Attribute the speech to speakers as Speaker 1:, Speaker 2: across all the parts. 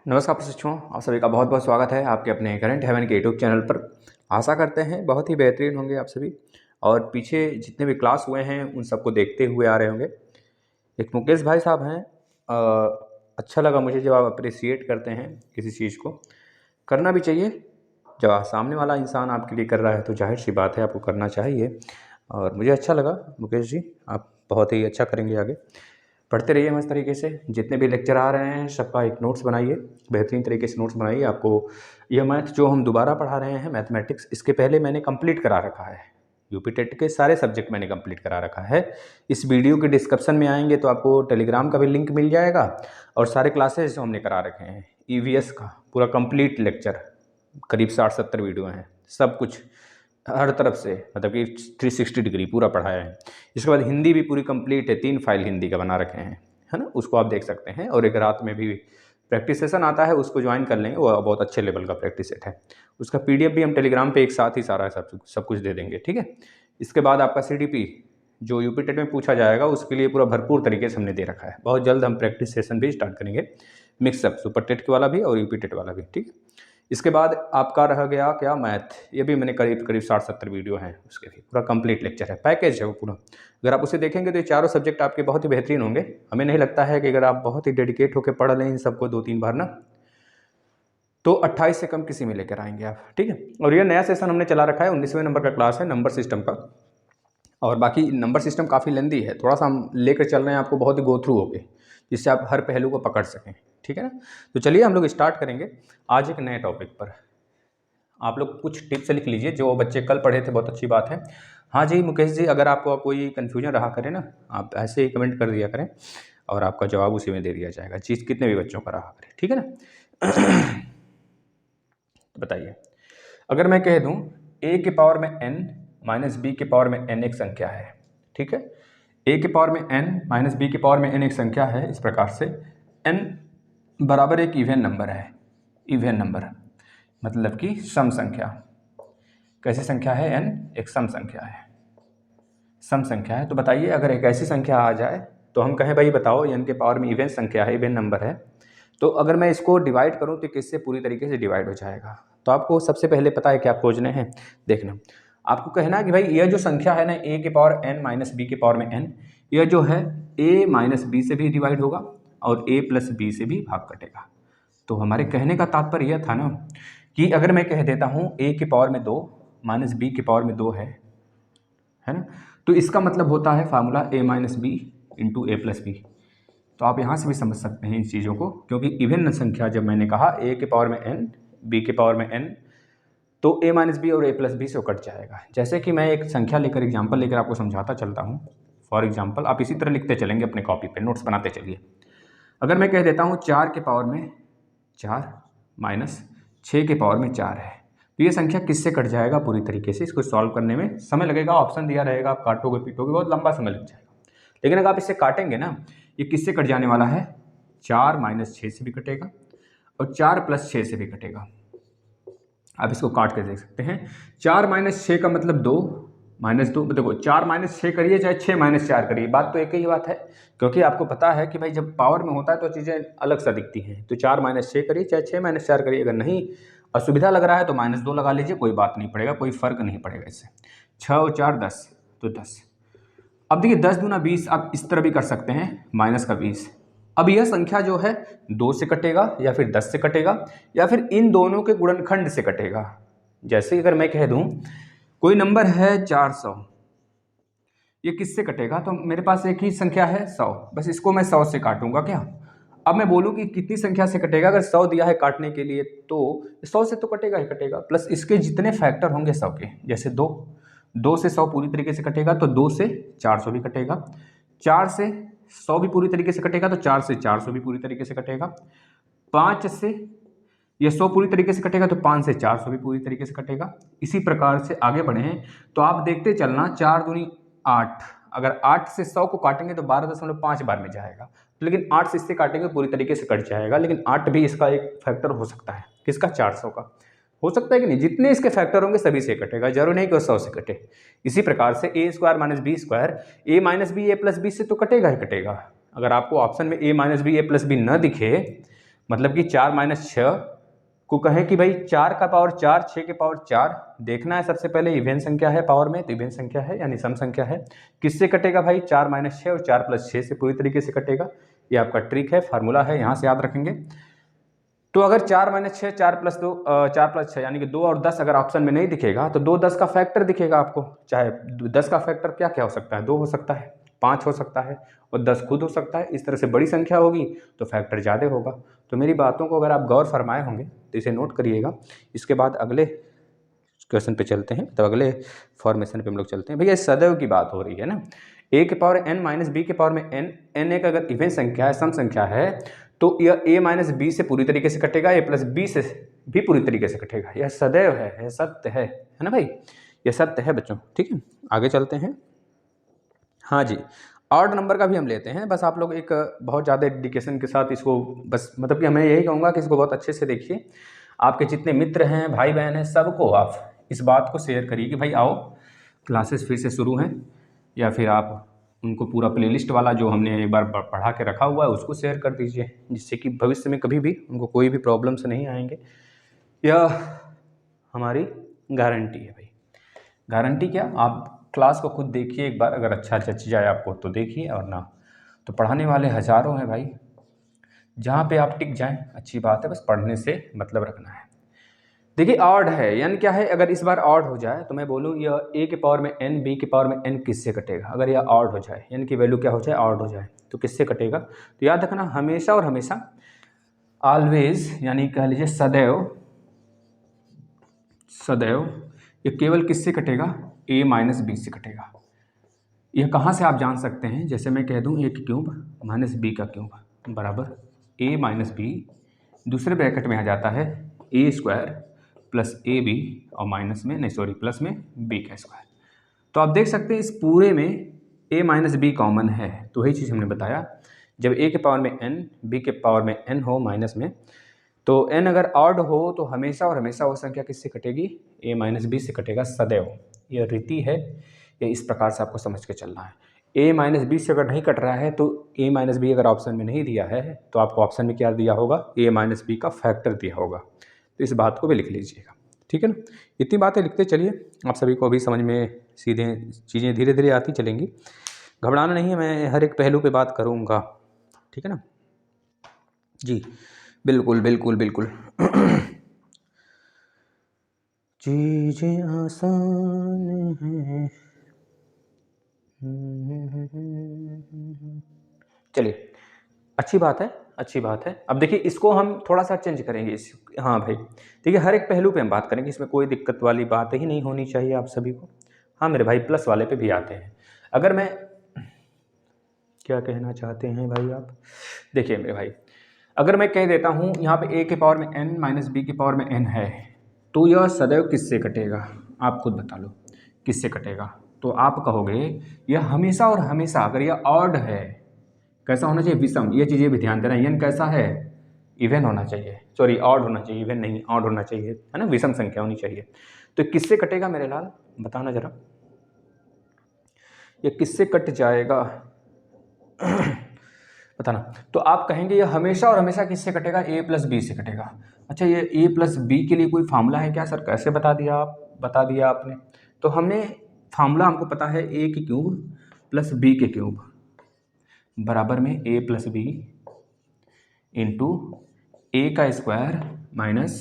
Speaker 1: नमस्कार प्रशिक्षुओं, आप सभी का बहुत बहुत स्वागत है आपके अपने करंट हेवन के यूट्यूब चैनल पर। आशा करते हैं बहुत ही बेहतरीन होंगे आप सभी और पीछे जितने भी क्लास हुए हैं उन सबको देखते हुए आ रहे होंगे। एक मुकेश भाई साहब हैं, अच्छा लगा मुझे जब आप अप्रिसिएट करते हैं किसी चीज़ को, करना भी चाहिए। जब सामने वाला इंसान आपके लिए कर रहा है तो जाहिर सी बात है आपको करना चाहिए। और मुझे अच्छा लगा मुकेश जी, आप बहुत ही अच्छा करेंगे आगे। पढ़ते रहिए मस्त तरीके से, जितने भी लेक्चर आ रहे हैं सबका एक नोट्स बनाइए, बेहतरीन तरीके से नोट्स बनाइए। आपको यह मैथ जो हम दोबारा पढ़ा रहे हैं मैथमेटिक्स, इसके पहले मैंने कंप्लीट करा रखा है। यूपी टेट के सारे सब्जेक्ट मैंने कंप्लीट करा रखा है। इस वीडियो के डिस्क्रिप्शन में आएंगे तो आपको टेलीग्राम का भी लिंक मिल जाएगा और सारे क्लासेस जो हमने करा रखे हैं ईवीएस का पूरा कंप्लीट लेक्चर, करीब 60-70 वीडियो हैं, सब कुछ हर तरफ से, मतलब कि 360 डिग्री पूरा पढ़ाया है। इसके बाद हिंदी भी पूरी कंप्लीट है, 3 फाइल हिंदी का बना रखे हैं, है ना, उसको आप देख सकते हैं। और एक रात में भी प्रैक्टिस सेशन आता है, उसको ज्वाइन कर लेंगे, वो बहुत अच्छे लेवल का प्रैक्टिस सेट है। उसका पीडीएफ भी हम टेलीग्राम पे एक साथ ही सारा सब कुछ दे देंगे, ठीक है। इसके बाद आपका सीडीपी जो यूपी टेट में पूछा जाएगा उसके लिए पूरा भरपूर तरीके से हमने दे रखा है। बहुत जल्द हम प्रैक्टिस सेशन भी स्टार्ट करेंगे, मिक्सअप सुपर टेट वाला भी और यूपी टेट वाला भी, ठीक है। इसके बाद आपका रह गया क्या, मैथ। ये भी मैंने करीब 60-70 वीडियो हैं, उसके भी पूरा कंप्लीट लेक्चर है, पैकेज है वो पूरा। अगर आप उसे देखेंगे तो ये चारों सब्जेक्ट आपके बहुत ही बेहतरीन होंगे। हमें नहीं लगता है कि अगर आप बहुत ही डेडिकेट होकर पढ़ लें इन सबको 2-3 बार ना, तो 28 से कम किसी में लेकर आएंगे आप, ठीक है। और ये नया सेशन हमने चला रखा है, 19वें नंबर का क्लास है नंबर सिस्टम का। और बाकी नंबर सिस्टम काफ़ी लेंदी है, थोड़ा सा हम लेकर चल रहे हैं आपको बहुत ही गो थ्रू होके, जिससे आप हर पहलू को पकड़ सकें, ठीक है ना। तो चलिए हम लोग स्टार्ट करेंगे आज एक नए टॉपिक पर। आप लोग कुछ टिप्स लिख लीजिए जो बच्चे कल पढ़े थे, बहुत अच्छी बात है। हाँ जी मुकेश जी, अगर आपको कोई कन्फ्यूजन रहा करे ना, आप ऐसे ही कमेंट कर दिया करें और आपका जवाब उसी में दे दिया जाएगा, चीज़ कितने भी बच्चों का रहा करे, ठीक है ना। तो बताइए, अगर मैं कह दूं a के पावर में n माइनस बी के पावर में n एक संख्या है, ठीक है। a के पावर में n माइनस बी के पावर में n एक संख्या है, इस प्रकार से n बराबर एक इवन नंबर है। इवन नंबर मतलब कि सम संख्या। कैसी संख्या है n? एक सम संख्या है, सम संख्या है। तो बताइए, अगर एक ऐसी संख्या आ जाए तो हम कहें भाई बताओ n के पावर में इवन संख्या है, इवन नंबर है, तो अगर मैं इसको डिवाइड करूं तो किससे पूरी तरीके से डिवाइड हो जाएगा। तो आपको सबसे पहले पता है क्या खोजने हैं, देखना। आपको कहना है कि भाई यह जो संख्या है ना, a के पावर n माइनस बी के पावर में n, यह जो है a माइनस बी से भी डिवाइड होगा और a प्लस बी से भी भाग कटेगा। तो हमारे कहने का तात्पर्य यह था ना कि अगर मैं कह देता हूँ a के पावर में 2 माइनस बी के पावर में 2 है ना, तो इसका मतलब होता है formula a minus B into A plus B. तो आप यहाँ से भी समझ सकते हैं इन चीज़ों को, क्योंकि इवन संख्या जब मैंने कहा a के पावर में n b के पावर में n, तो a माइनस बी और a प्लस बी से कट जाएगा। जैसे कि मैं एक संख्या लेकर, एग्जाम्पल लेकर आपको समझाता चलता हूँ। फॉर एग्जाम्पल आप इसी तरह लिखते चलेंगे अपने कॉपी पे, नोट्स बनाते चलिए। अगर मैं कह देता हूँ 4 के पावर में 4 माइनस 6 के पावर में 4 है, तो ये संख्या किससे कट जाएगा पूरी तरीके से। इसको सॉल्व करने में समय लगेगा, ऑप्शन दिया रहेगा, आप काटोगे पीटोगे बहुत लंबा समय लग जाएगा। लेकिन अगर आप इसे काटेंगे ना, ये किससे कट जाने वाला है, 4 माइनस 6 से भी कटेगा और 4 प्लस 6 से भी कटेगा। आप इसको काट के देख सकते हैं। 4 माइनस 6 का मतलब 2 माइनस 2, देखो 4 माइनस 6 करिए चाहे 6 माइनस 4 करिए, बात तो एक ही बात है। क्योंकि आपको पता है कि भाई जब पावर में होता है तो चीज़ें अलग सा दिखती हैं। तो 4 माइनस 6 करिए चाहे 6 माइनस 4 करिए, अगर नहीं असुविधा लग रहा है तो माइनस 2 लगा लीजिए, कोई बात नहीं पड़ेगा, कोई फर्क नहीं पड़ेगा इससे। 6 और 4 10, तो 10। अब देखिए 10 दूना 20, आप इस तरह भी कर सकते हैं, माइनस का 20। अब यह संख्या जो है 2 से कटेगा या फिर 10 से कटेगा या फिर इन दोनों के गुणनखंड से कटेगा। जैसे अगर मैं कह दूं कोई नंबर है 400, ये किससे कटेगा, तो मेरे पास एक ही संख्या है 100, बस इसको मैं 100 से काटूंगा क्या। अब मैं बोलूं कि कितनी संख्या से कटेगा, अगर 100 दिया है काटने के लिए तो 100 से तो कटेगा ही कटेगा, प्लस इसके जितने फैक्टर होंगे 100 के, जैसे 2 से 100 पूरी तरीके से कटेगा तो 2 से 400 भी कटेगा, 4 से 100 भी पूरी तरीके से कटेगा तो 4 से 400 भी पूरी तरीके से कटेगा, 5 से ये 100 पूरी तरीके से कटेगा तो 5 से 400 भी पूरी तरीके से कटेगा। इसी प्रकार से आगे बढ़े हैं तो आप देखते चलना, 4 दूनी 8, अगर 8 से 100 को काटेंगे तो 12.5 बार में जाएगा, लेकिन 8 से इससे काटेंगे पूरी तरीके से कट जाएगा। लेकिन 8 भी इसका एक फैक्टर हो सकता है, किसका, 400 का हो सकता है कि नहीं, जितने इसके फैक्टर होंगे सभी से कटेगा, जरूर नहीं कि वो 100 से कटे। इसी प्रकार से ए स्क्वायर माइनस बी स्क्वायर, ए माइनस बी ए प्लस बी से तो कटेगा ही कटेगा। अगर आपको ऑप्शन में ए माइनस बी ए प्लस बी न दिखे, मतलब कि 4 माइनस 6 को कहें कि भाई 4 का पावर 4, 6 के पावर 4 देखना है सबसे पहले इवेन संख्या है पावर में, तो इवेन संख्या है यानी सम संख्या है। किससे कटेगा भाई? 4 माइनस 6 और 4 प्लस 6 से पूरी तरीके से कटेगा। ये आपका ट्रिक है, फार्मूला है, यहाँ से याद रखेंगे। तो अगर 4 माइनस 6, 4 प्लस 2, 4 प्लस 6 यानी कि 2 और 10 अगर ऑप्शन में नहीं दिखेगा तो 2 10 का फैक्टर दिखेगा आपको। चाहे 10 का फैक्टर क्या क्या हो सकता है? 2 हो सकता है, 5 हो सकता है और 10 खुद हो सकता है। इस तरह से बड़ी संख्या होगी तो फैक्टर ज़्यादा होगा। तो मेरी बातों को अगर आप गौर फरमाए होंगे तो इसे नोट करिएगा। इसके बाद अगले क्वेश्चन पे चलते हैं, तो अगले फॉर्मेशन पे हम लोग चलते हैं। भैया सदैव की बात हो रही है ना, a के पावर n माइनस बी के पावर में n एक अगर इवेन संख्या है, सम संख्या है, तो यह a माइनस बी से पूरी तरीके से कटेगा, a प्लस बी से भी पूरी तरीके से कटेगा। यह सदैव है, यह सत्य है ना भाई, यह सत्य है बच्चों। ठीक है, आगे चलते हैं। हाँ जी, ऑड नंबर का भी हम लेते हैं, बस आप लोग एक बहुत ज़्यादा डेडिकेशन के साथ इसको, बस मतलब कि मैं यही कहूँगा कि इसको बहुत अच्छे से देखिए। आपके जितने मित्र हैं, भाई बहन हैं, सबको आप इस बात को शेयर करिए कि भाई आओ क्लासेस फिर से शुरू हैं, या फिर आप उनको पूरा प्लेलिस्ट वाला जो हमने एक बार पढ़ा के रखा हुआ है उसको शेयर कर दीजिए, जिससे कि भविष्य में कभी भी उनको कोई भी प्रॉब्लम्स नहीं आएंगे। यह हमारी गारंटी है भाई। गारंटी क्या? आप क्लास को खुद देखिए एक बार, अगर अच्छा जच जाए आपको तो देखिए, और ना तो पढ़ाने वाले हज़ारों हैं भाई। जहाँ पे आप टिक जाएं अच्छी बात है, बस पढ़ने से मतलब रखना है। देखिए ऑड है यानी क्या है, अगर इस बार ऑड हो जाए तो मैं बोलूँ यह a के पावर में n, b के पावर में n किससे कटेगा? अगर यह ऑड हो जाए यानी कि वैल्यू क्या हो जाए? ऑड हो जाए, तो किससे कटेगा? तो याद रखना हमेशा और हमेशा, ऑलवेज यानी कह लीजिए सदैव, सदैव ये केवल किससे कटेगा? a माइनस बी से कटेगा। यह कहाँ से आप जान सकते हैं? जैसे मैं कह दूँ a की क्यूब माइनस बी का क्यूब बराबर a माइनस बी, दूसरे ब्रैकेट में आ जाता है a square plus A B, और माइनस में नहीं सॉरी प्लस में b का स्क्वायर। तो आप देख सकते हैं इस पूरे में a माइनस बी कॉमन है, तो वही चीज़ हमने बताया, जब a के पावर में n, b के पावर में n हो माइनस में, तो n अगर ऑड हो तो हमेशा और हमेशा वो संख्या किससे कटेगी? a माइनस बी से कटेगा सदैव। यह रीति है, ये इस प्रकार से आपको समझ के चलना है। a माइनस बी से अगर नहीं कट रहा है तो a माइनस बी अगर ऑप्शन में नहीं दिया है तो आपको ऑप्शन में क्या दिया होगा? a माइनस बी का फैक्टर दिया होगा। तो इस बात को भी लिख लीजिएगा, ठीक है ना। इतनी बातें लिखते चलिए, आप सभी को अभी समझ में सीधे चीज़ें धीरे धीरे आती चलेंगी। घबराना नहीं है, मैं हर एक पहलू पे बात करूँगा, ठीक है ना जी। बिल्कुल बिल्कुल बिल्कुल चीज़ें आसान हैं। चलिए, अच्छी बात है, अच्छी बात है। अब देखिए इसको हम थोड़ा सा चेंज करेंगे इस, हाँ भाई देखिए हर एक पहलू पे हम बात करेंगे, इसमें कोई दिक्कत वाली बात ही नहीं होनी चाहिए आप सभी को। हाँ मेरे भाई, प्लस वाले पे भी आते हैं। अगर मैं, क्या कहना चाहते हैं भाई आप? देखिए मेरे भाई, अगर मैं कह देता हूँ यहाँ पे a के पावर में n माइनस बी के पावर में n है, तो यह सदैव किससे कटेगा? आप खुद बता लो किससे कटेगा। तो आप कहोगे यह हमेशा और हमेशा, अगर यह ऑड है, कैसा होना चाहिए? विषम। ये चीज़ें भी ध्यान देना, n कैसा है? इवन होना चाहिए, सॉरी ऑड होना चाहिए, इवन नहीं, ऑड होना चाहिए, है ना, विषम संख्या होनी चाहिए। तो किससे कटेगा मेरे लाल, बताना जरा, ये किससे कट जाएगा? बताना। तो आप कहेंगे ये हमेशा और हमेशा किससे कटेगा? a प्लस बी से कटेगा। अच्छा, ये a प्लस बी के लिए कोई फार्मूला है क्या सर? कैसे बता दिया आप, बता दिया आपने। तो हमने फार्मूला हमको पता है, a की क्यूब प्लस b के क्यूब बराबर में a प्लस बी इंटू ए का स्क्वायर माइनस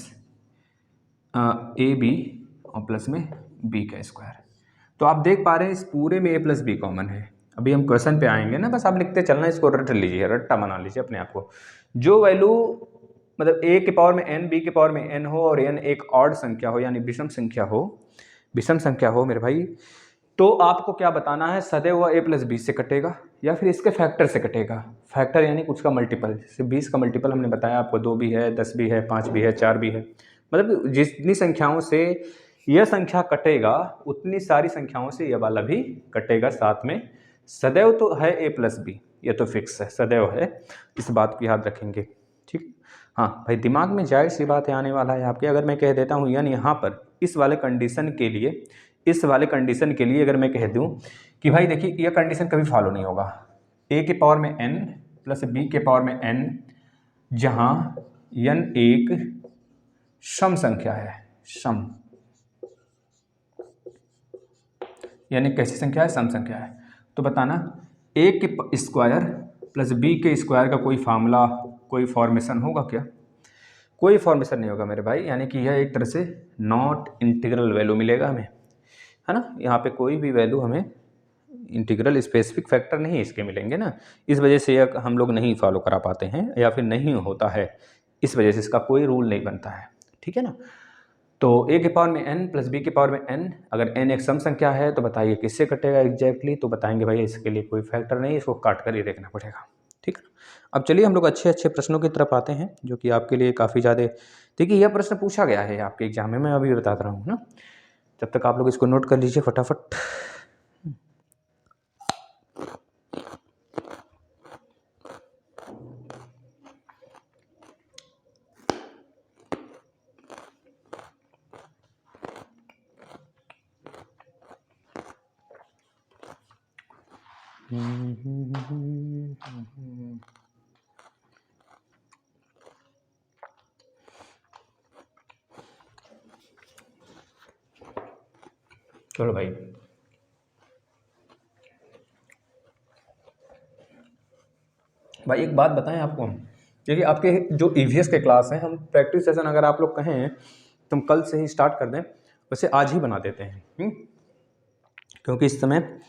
Speaker 1: ए बी और प्लस में b का स्क्वायर। तो आप देख पा रहे हैं इस पूरे में a प्लस बी कॉमन है। अभी हम क्वेश्चन पे आएंगे ना, बस आप लिखते चलना, इसको रट लीजिए, रट्टा बना लीजिए अपने आप को। जो वैल्यू मतलब a के पावर में n, b के पावर में n हो और n एक ऑड संख्या हो यानी विषम संख्या हो, विषम संख्या हो मेरे भाई, तो आपको क्या बताना है? सदैव वह a प्लस बी से कटेगा या फिर इसके फैक्टर से कटेगा। फैक्टर यानी कुछ का मल्टीपल, जैसे 20 का मल्टीपल हमने बताया आपको, 2 भी है, 10 भी है, 5 भी है, 4 भी है, मतलब जितनी संख्याओं से यह संख्या कटेगा उतनी सारी संख्याओं से यह वाला भी कटेगा साथ में। सदैव तो है a प्लस बी, ये तो फिक्स है, सदैव है, इस बात को याद रखेंगे, ठीक। हाँ भाई, दिमाग में जाहिर सी बात है आने वाला है आपके। अगर मैं कह देता हूँ यानी यहाँ पर इस वाले कंडीशन के लिए, इस वाले कंडीशन के लिए अगर मैं कह दूँ कि भाई देखिए यह कंडीशन कभी फॉलो नहीं होगा, a के पावर में n प्लस b के पावर में n, जहाँ n एक सम संख्या है, सम, यानी कैसी संख्या है, सम संख्या है। तो बताना a के स्क्वायर प्लस b के स्क्वायर का कोई फार्मूला, कोई फॉर्मेशन होगा क्या? कोई फॉर्मेशन नहीं होगा मेरे भाई, यानी कि यह एक तरह से नॉट इंटीग्रल वैल्यू मिलेगा हमें, है ना। यहाँ पे कोई भी वैल्यू हमें इंटीग्रल स्पेसिफिक फैक्टर नहीं इसके मिलेंगे ना, इस वजह से यह हम लोग नहीं फॉलो करा पाते हैं या फिर नहीं होता है, इस वजह से इसका कोई रूल नहीं बनता है, ठीक है ना। तो a के पावर में n प्लस b के पावर में n, अगर n एक सम संख्या है तो बताइए किससे कटेगा एग्जैक्टली, तो बताएंगे भाई इसके लिए कोई फैक्टर नहीं, इसको काट कर ही देखना पड़ेगा, ठीक है। अब चलिए हम लोग अच्छे अच्छे प्रश्नों की तरफ आते हैं, जो कि आपके लिए काफ़ी ज़्यादा, देखिए यह प्रश्न पूछा गया है आपके एग्जाम में, मैं अभी बताता रहा हूँ ना, तब तक आप लोग इसको नोट कर लीजिए फटाफट। चलो भाई, भाई एक बात बताएं आपको हम, देखिए आपके जो ईवीएस के क्लास हैं, हम प्रैक्टिस सेशन अगर आप लोग कहें तो हम कल से ही स्टार्ट कर दें, वैसे आज ही बना देते हैं, क्योंकि इस समय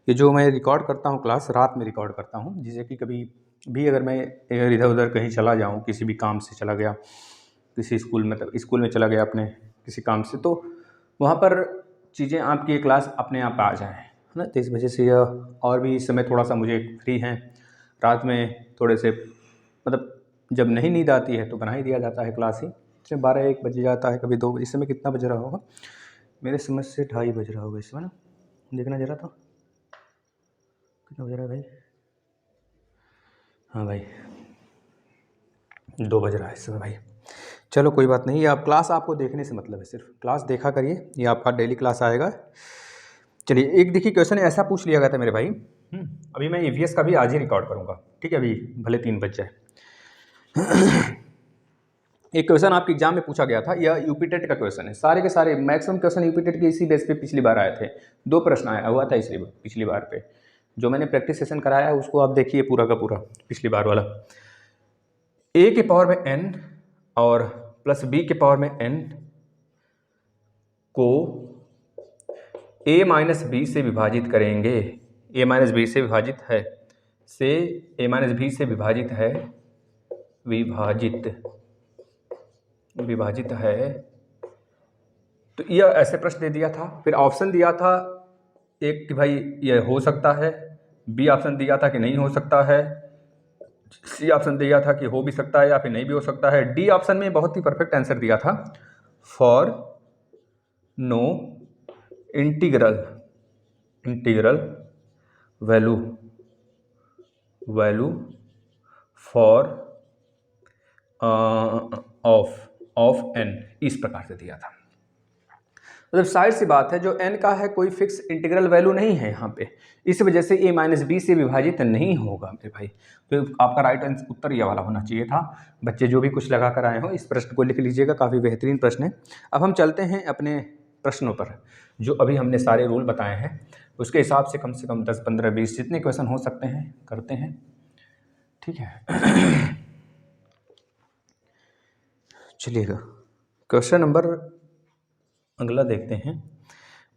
Speaker 1: ये जो मैं रिकॉर्ड करता हूँ क्लास, रात में रिकॉर्ड करता हूँ, जिससे कि कभी भी अगर मैं इधर उधर कहीं चला जाऊँ, किसी भी काम से चला गया, किसी स्कूल में, स्कूल में चला गया अपने किसी काम से, तो वहाँ पर चीज़ें आपकी क्लास अपने आप आ जाएँ, है ना। तो इस वजह से यह, और भी इस समय थोड़ा सा मुझे फ्री हैं, रात में थोड़े से मतलब जब नहीं नींद आती है तो बना ही दिया जाता है क्लास ही, इसमें 12-1 बज जाता है, कभी 2, इस समय कितना बज रहा होगा, मेरे समझ से 2:30 बज रहा होगा इस समय ना, देखना जरा तो कितना बज रहा है भाई, हाँ भाई 2 बज रहा है इस समय भाई। चलो कोई बात नहीं, आप क्लास आपको देखने से मतलब है, सिर्फ क्लास देखा करिए, ये आपका डेली क्लास आएगा। चलिए एक देखिए क्वेश्चन ऐसा पूछ लिया गया था मेरे भाई, अभी मैं ईवीएस का भी आज ही रिकॉर्ड करूँगा, ठीक है, अभी भले 3 बज जाए। एक क्वेश्चन आपके एग्जाम में पूछा गया था, यह यूपीटेट का क्वेश्चन है, सारे के सारे मैक्सिमम क्वेश्चन यूपीटेट के इसी बेस पे पिछली बार आए थे, 2 प्रश्न आया हुआ था इसलिए पिछली बार पे, जो मैंने प्रैक्टिस सेशन कराया है उसको आप देखिए पूरा का पूरा, पिछली बार वाला। a के पावर में n और प्लस b के पावर में n को a माइनस बी से विभाजित करेंगे, a माइनस बी से विभाजित है, से a माइनस बी से विभाजित है, विभाजित है, तो यह ऐसे प्रश्न दे दिया था, फिर ऑप्शन दिया था एक कि भाई यह हो सकता है, बी ऑप्शन दिया था कि नहीं हो सकता है, सी ऑप्शन दिया था कि हो भी सकता है या फिर नहीं भी हो सकता है, डी ऑप्शन में बहुत ही परफेक्ट आंसर दिया था, for no integral value for of N, इस प्रकार से दिया था। मतलब साइड सी बात है, जो n का है कोई फिक्स इंटीग्रल वैल्यू नहीं है यहाँ पे, इस वजह से a माइनस बी से विभाजित नहीं होगा मेरे भाई, तो आपका राइट उत्तर ये वाला होना चाहिए था। बच्चे जो भी कुछ लगा कर आए हो इस प्रश्न को लिख लीजिएगा, काफ़ी बेहतरीन प्रश्न है। अब हम चलते हैं अपने प्रश्नों पर, जो अभी हमने सारे रूल बताए हैं उसके हिसाब से कम 10, 15, 20 जितने क्वेश्चन हो सकते हैं करते हैं, ठीक है। चलिएगा क्वेश्चन नंबर अगला देखते हैं,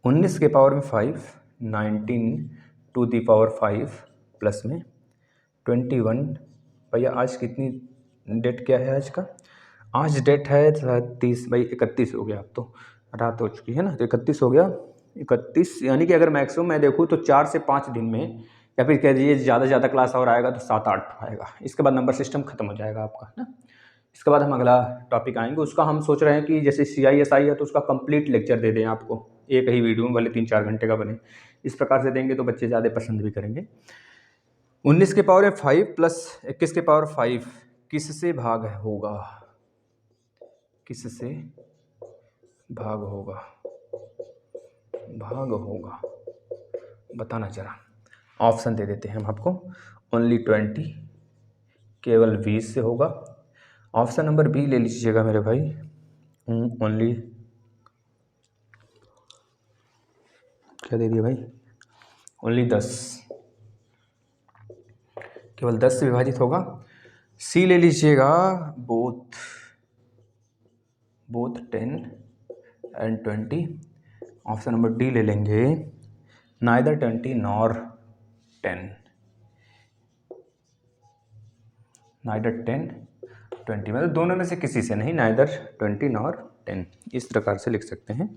Speaker 1: 19 के पावर में 5, 19 टू दी पावर 5 प्लस में 21, भैया आज कितनी डेट क्या है आज का, आज डेट है 30, भाई 31 हो गया, अब तो रात हो चुकी है ना, तो 31 हो गया, 31, यानी कि अगर मैक्सिमम मैं देखूँ तो 4 से 5 दिन में, या फिर कह दीजिए ज़्यादा से ज़्यादा क्लास और आएगा तो 7-8 आएगा, इसके बाद नंबर सिस्टम खत्म हो जाएगा आपका ना। इसके बाद हम अगला टॉपिक आएंगे, उसका हम सोच रहे हैं कि जैसे CISI है तो उसका कंप्लीट लेक्चर दे दें आपको एक ही वीडियो में, भले 3-4 घंटे का बने, इस प्रकार से देंगे तो बच्चे ज़्यादा पसंद भी करेंगे। 19 के पावर 5 प्लस 21 के पावर 5 किससे भाग होगा, किससे भाग होगा बताना जरा। ऑप्शन दे देते हैं हम आपको, ओनली 20 केवल 20 से होगा, ऑप्शन नंबर बी ले लीजिएगा मेरे भाई। ओनली क्या दे दिया भाई? ओनली 10, केवल 10 से विभाजित होगा। सी ले लीजिएगा, both 10 and 20। Option number D ले लेंगे, नाइदर 20 नॉर 10, नाइदर 10 20, मतलब दोनों में से किसी से नहीं, नाइदर 20 नॉर 10, इस प्रकार से लिख सकते हैं।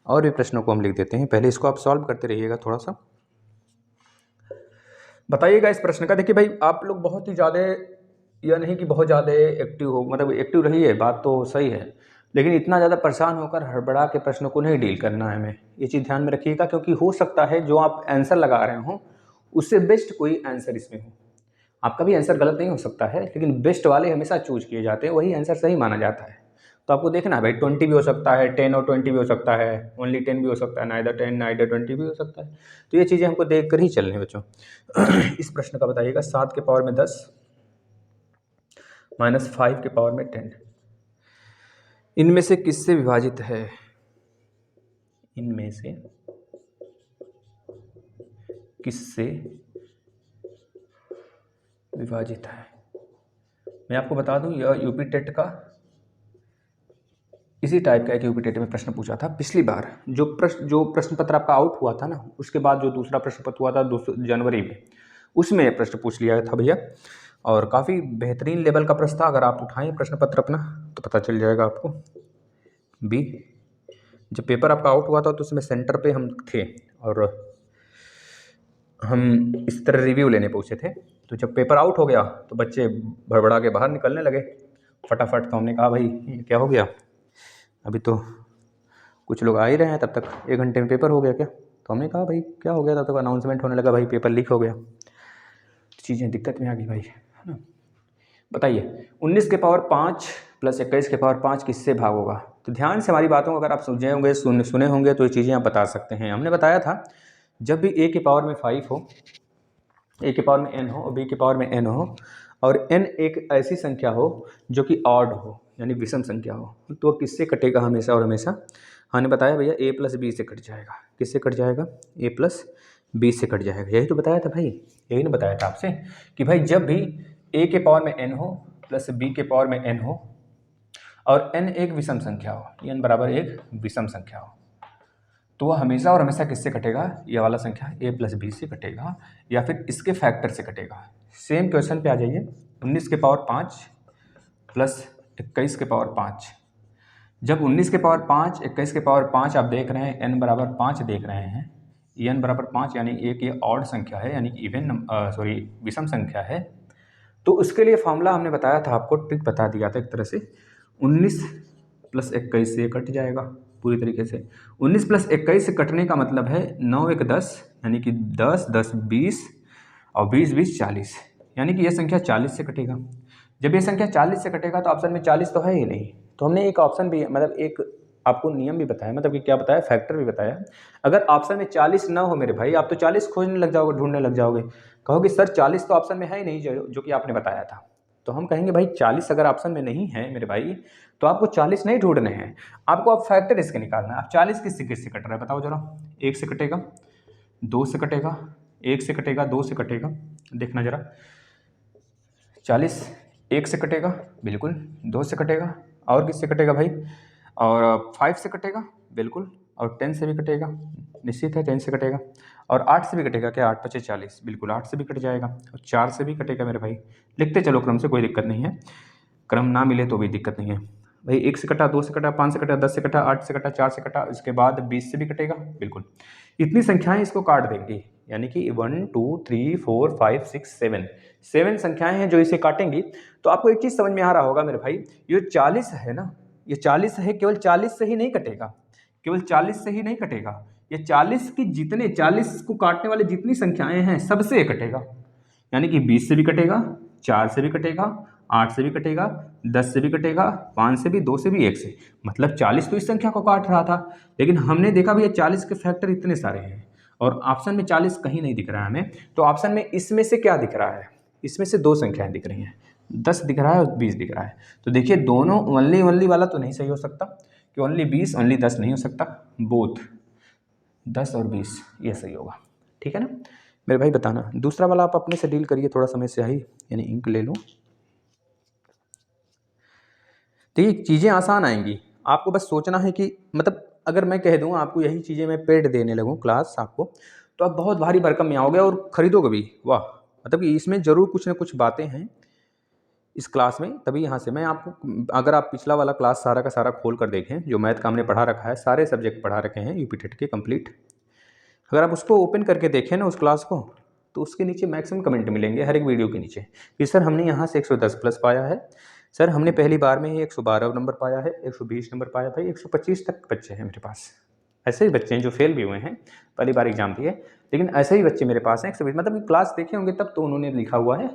Speaker 1: और भी प्रश्नों को हम लिख देते हैं, पहले इसको आप सॉल्व करते रहिएगा थोड़ा सा। बताइएगा इस प्रश्न का। देखिए भाई, आप लोग बहुत ही ज़्यादा, यह नहीं कि बहुत ज़्यादा एक्टिव हो, मतलब एक्टिव रहिए, बात तो सही है, लेकिन इतना ज़्यादा परेशान होकर हड़बड़ा के प्रश्नों को नहीं डील करना है हमें, ये चीज़ ध्यान में रखिएगा। क्योंकि हो सकता है जो आप आंसर लगा रहे हो उससे बेस्ट कोई आंसर इसमें हो। आपका भी आंसर गलत नहीं हो सकता है, लेकिन बेस्ट वाले हमेशा चूज किए जाते हैं, वही आंसर सही माना जाता है। तो आपको देखना है भाई, 20 भी हो सकता है, 10 और 20 भी हो सकता है, ओनली 10 भी हो सकता है, नाइदर 10 नाइदर 20 भी हो सकता है। तो ये चीज़ें हमको देख कर ही चलने बच्चों। इस प्रश्न का बताइएगा, 7 के पावर में 10 माइनस 5 के पावर में 10, इनमें से किससे विभाजित है? इनमें से किससे विभाजित है? मैं आपको बता दूं, यह यूपी टेट का इसी टाइप का एक यूपी टेट में प्रश्न पूछा था पिछली बार। जो प्रश्न पत्र आपका आउट हुआ था ना, उसके बाद जो दूसरा प्रश्न पत्र हुआ था 2 जनवरी में, उसमें यह प्रश्न पूछ लिया था भैया। और काफ़ी बेहतरीन लेवल का प्रश्न था। अगर आप उठाएं प्रश्न पत्र अपना तो पता चल जाएगा आपको। बी, जब पेपर आपका आउट हुआ था तो उसमें सेंटर पे हम थे और हम इस तरह रिव्यू लेने पहुँचे थे। तो जब पेपर आउट हो गया तो बच्चे भड़बड़ा के बाहर निकलने लगे फटाफट। तो हमने कहा भाई ये क्या हो गया, अभी तो कुछ लोग आ ही रहे हैं, तब तक 1 घंटे में पेपर हो गया क्या? तो हमने कहा भाई क्या हो गया, तब तक अनाउंसमेंट होने लगा भाई पेपर लीक हो गया। चीज़ें दिक्कत में आ गई भाई, है ना। बताइए, 19 के पावर 5 प्लस 21 के पावर 5 किससे भाग होगा? तो ध्यान से हमारी बातों को अगर आप समझे होंगे, सुने होंगे, तो ये चीज़ें आप बता सकते हैं। हमने बताया था जब भी a के पावर में 5 हो, a के पावर में n हो और b के पावर में n हो, और n एक ऐसी संख्या हो जो कि ऑड हो, यानी विषम संख्या हो, तो किससे कटेगा हमेशा और हमेशा? हमने बताया भैया a प्लस बी से कट जाएगा। किससे कट जाएगा? a प्लस बी से कट जाएगा। यही तो बताया था भाई, यही ना बताया था आपसे कि भाई जब भी a के पावर में n हो प्लस b के पावर में n हो और n एक विषम संख्या हो, n बराबर एक विषम संख्या हो, तो वह हमेशा और हमेशा किससे कटेगा? ये वाला संख्या a प्लस बी से कटेगा या फिर इसके फैक्टर से कटेगा। सेम क्वेश्चन पे आ जाइए, 19 के पावर 5 प्लस 21 के पावर 5। जब 19 के पावर 5 21 के पावर 5 आप देख रहे हैं, n बराबर 5 देख रहे हैं, n बराबर 5 यानी एक ये ऑड संख्या है, यानी कि विषम संख्या है। तो उसके लिए फॉर्मूला हमने बताया था आपको, ट्रिक बता दिया था एक तरह से। 19 प्लस 21 से कट जाएगा पूरी तरीके से। 19 प्लस 21 से कटने का मतलब है 9 1 10, यानी कि 10 10 20 और 20 20 40, यानी कि यह संख्या 40 से कटेगा। जब ये संख्या 40 से कटेगा तो ऑप्शन में 40 तो है ही नहीं। तो हमने एक ऑप्शन भी, मतलब एक आपको नियम भी बताया, मतलब कि क्या बताया, फैक्टर भी बताया। अगर ऑप्शन में 40 ना हो मेरे भाई, आप तो 40 खोजने लग जाओगे, ढूंढने लग जाओगे, कहोगे सर 40 तो ऑप्शन में है ही नहीं जो कि आपने बताया था। तो हम कहेंगे भाई 40 अगर ऑप्शन में नहीं है मेरे भाई, तो आपको 40 नहीं ढूंढने हैं, आपको आप फैक्टर इसके निकालना है। आप 40 किससे किससे कट रहा है बताओ जरा? 1 से कटेगा, 2 से कटेगा, 1 से कटेगा, 2 से कटेगा, देखना जरा। 40 1 से कटेगा बिल्कुल, 2 से कटेगा, और किससे कटेगा भाई? और 5 से कटेगा बिल्कुल, और 10 से भी कटेगा, निश्चित है 10 से कटेगा, और 8 से भी कटेगा क्या? 8 5 40, बिल्कुल 8 से भी कट जाएगा, और 4 से भी कटेगा मेरे भाई। लिखते चलो क्रम से, कोई दिक्कत नहीं है, क्रम ना मिले तो भी दिक्कत नहीं है भाई। 1 से कटा, 2 से कटा, 5 से कटा, 10 से कटा, 8 से कटा, 4 से कटा, इसके बाद 20 से भी कटेगा बिल्कुल। इतनी संख्याएं इसको काट देंगी, यानी कि 1 2 3 4 5 6 7 संख्याएं हैं जो इसे काटेंगी। तो आपको एक चीज़ समझ में आ रहा होगा मेरे भाई, ये 40 है ना, ये 40 है, केवल 40 से ही नहीं कटेगा, केवल 40 से ही नहीं कटेगा, ये 40 की जितने 40 को काटने वाले जितनी संख्याएं हैं सबसे ये कटेगा। यानी कि 20 से भी कटेगा, 4 से भी कटेगा, 8 से भी कटेगा, 10 से भी कटेगा, 5 से भी, 2 से भी, 1 से। मतलब 40 तो इस संख्या को काट रहा था, लेकिन हमने देखा भैया 40 के फैक्टर इतने सारे हैं और ऑप्शन में 40 कहीं नहीं दिख रहा है हमें। तो ऑप्शन में इसमें से क्या दिख रहा है? इसमें से 2 संख्याएं दिख रही हैं, 10 दिख रहा है और 20 दिख रहा है। तो देखिए दोनों ओनली ओनली वाला तो नहीं सही हो सकता कि ओनली 20 ओनली 10 नहीं हो सकता, बोथ 10 और 20 ये सही होगा। ठीक है ना मेरे भाई, बताना। दूसरा वाला आप अपने से डील करिए, थोड़ा समय से आई यानी इंक ले लो। देखिए चीज़ें आसान आएंगी, आपको बस सोचना है कि मतलब अगर मैं कह दूँ आपको यही चीज़ें मैं पेड देने लगूँ क्लास आपको, तो आप बहुत भारी भरकम में आओगे और ख़रीदोगे भी। वाह, मतलब कि इसमें ज़रूर कुछ ना कुछ बातें हैं इस क्लास में, तभी यहाँ से मैं आपको, अगर आप पिछला वाला क्लास सारा का सारा खोल कर देखें, जो मैथ का हमने पढ़ा रखा है, सारे सब्जेक्ट पढ़ा रखे हैं यूपी टेट के कंप्लीट, अगर आप उसको ओपन करके देखें ना उस क्लास को, तो उसके नीचे मैक्सिमम कमेंट मिलेंगे हर एक वीडियो के नीचे कि सर हमने यहाँ से 110 प्लस पाया है, सर हमने पहली बार में ही 112 नंबर पाया है, 120 नंबर पाया, भाई 125 तक बच्चे हैं मेरे पास। ऐसे ही बच्चे हैं जो फेल भी हुए हैं, पहली बार एग्जाम दिए, लेकिन ऐसे ही बच्चे मेरे पास हैं 120, मतलब क्लास देखे होंगे तब तो उन्होंने लिखा हुआ है,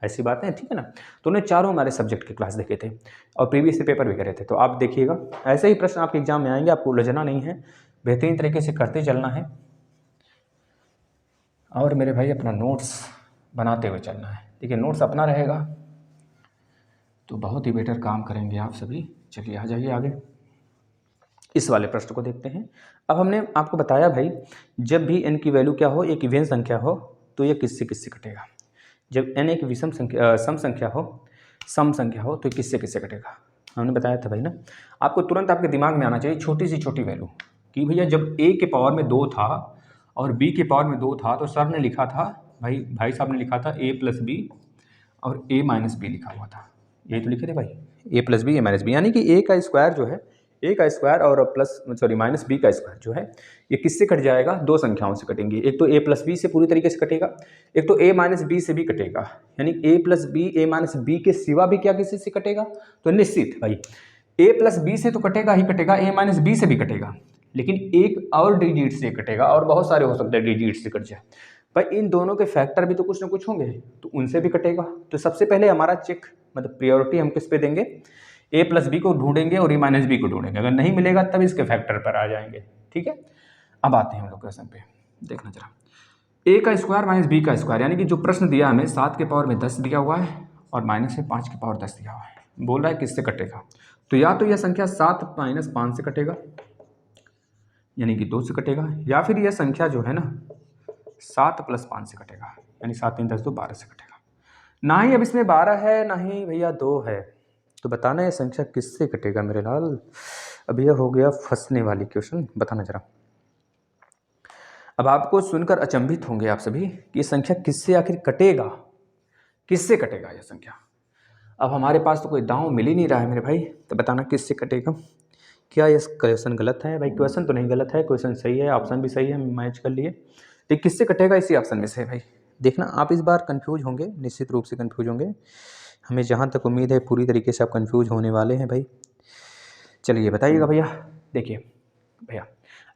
Speaker 1: ऐसी बातें हैं। ठीक है ना, तो उन्हें चारों हमारे सब्जेक्ट के क्लास देखे थे और प्रीवियस पेपर भी करे थे, तो आप देखिएगा ऐसे ही प्रश्न आपके एग्जाम में आएंगे, आपको उलझना नहीं है, बेहतरीन तरीके से करते चलना है और मेरे भाई अपना नोट्स बनाते हुए चलना है। देखिए नोट्स अपना रहेगा तो बहुत ही बेटर काम करेंगे आप सभी। चलिए आ जाइए आगे, इस वाले प्रश्न को देखते हैं। अब हमने आपको बताया भाई, जब भी n की वैल्यू क्या हो, एक इवन संख्या हो, तो ये किससे किससे कटेगा। जब n एक विषम संख्या सम संख्या हो, सम संख्या हो, तो किससे किससे कटेगा, हमने बताया था भाई ना। आपको तुरंत आपके दिमाग में आना चाहिए छोटी सी छोटी वैल्यू कि भैया जब a के पावर में 2 था और b के पावर में 2 था, तो सर ने लिखा था, भाई साहब ने लिखा था a प्लस बी और a माइनस बी लिखा हुआ था, यही तो लिखे थे भाई, a plus B a minus B, यानी कि a का स्क्वायर जो है, a का स्क्वायर और प्लस माइनस b का स्क्वायर जो है, ये किससे कट जाएगा, दो संख्याओं से कटेंगे। एक तो a प्लस बी से पूरी तरीके से कटेगा, एक तो a माइनस बी से भी कटेगा, यानी a plus B a minus B के सिवा भी क्या किसी से कटेगा, तो निश्चित भाई a प्लस बी से तो कटेगा ही कटेगा, a माइनस बी से भी कटेगा, लेकिन एक और डिजिट से कटेगा, और बहुत सारे हो सकते हैं डिजिट से कट जाए भाई, इन दोनों के फैक्टर भी तो कुछ ना कुछ होंगे, तो उनसे भी कटेगा। तो सबसे पहले हमारा चेक, मतलब प्रायोरिटी हम किस पे देंगे, a प्लस बी को ढूंढेंगे और a माइनस बी को ढूंढेंगे, अगर नहीं मिलेगा तब इसके फैक्टर पर आ जाएंगे। ठीक है, अब आते हैं हम लोग क्वेश्चन पे, देखना जरा। a का स्क्वायर माइनस बी का स्क्वायर, यानी कि जो प्रश्न दिया हमें 7 के पावर में 10 दिया हुआ है और माइनस में 5 के पावर 10 दिया हुआ है, बोल रहा है किससे कटेगा, तो या तो यह संख्या 7 माइनस 5 से कटेगा यानी कि 2 से कटेगा, या फिर यह संख्या जो है ना 7 प्लस 5 से कटेगा, यानी 7 3 10 2 12 से कटेगा। ना ही अब इसमें 12 है ना ही भैया 2 है, तो बताना ये संख्या किससे कटेगा मेरे लाल। अब यह हो गया फंसने वाली क्वेश्चन, बताना जरा। अब आपको सुनकर अचंभित होंगे आप सभी कि ये संख्या किससे आखिर कटेगा, किससे कटेगा यह संख्या। अब हमारे पास तो कोई दांव मिल ही नहीं रहा है मेरे भाई, तो बताना किससे कटेगा। क्या ये क्वेश्चन गलत है भाई, क्वेश्चन तो नहीं गलत है, क्वेश्चन सही है, ऑप्शन भी सही है, मैच कर लिए, तो किससे कटेगा इसी ऑप्शन में से भाई। देखना आप इस बार कंफ्यूज होंगे, निश्चित रूप से कंफ्यूज होंगे, हमें जहाँ तक उम्मीद है पूरी तरीके से आप कंफ्यूज होने वाले हैं भाई। चलिए बताइएगा भैया। देखिए भैया,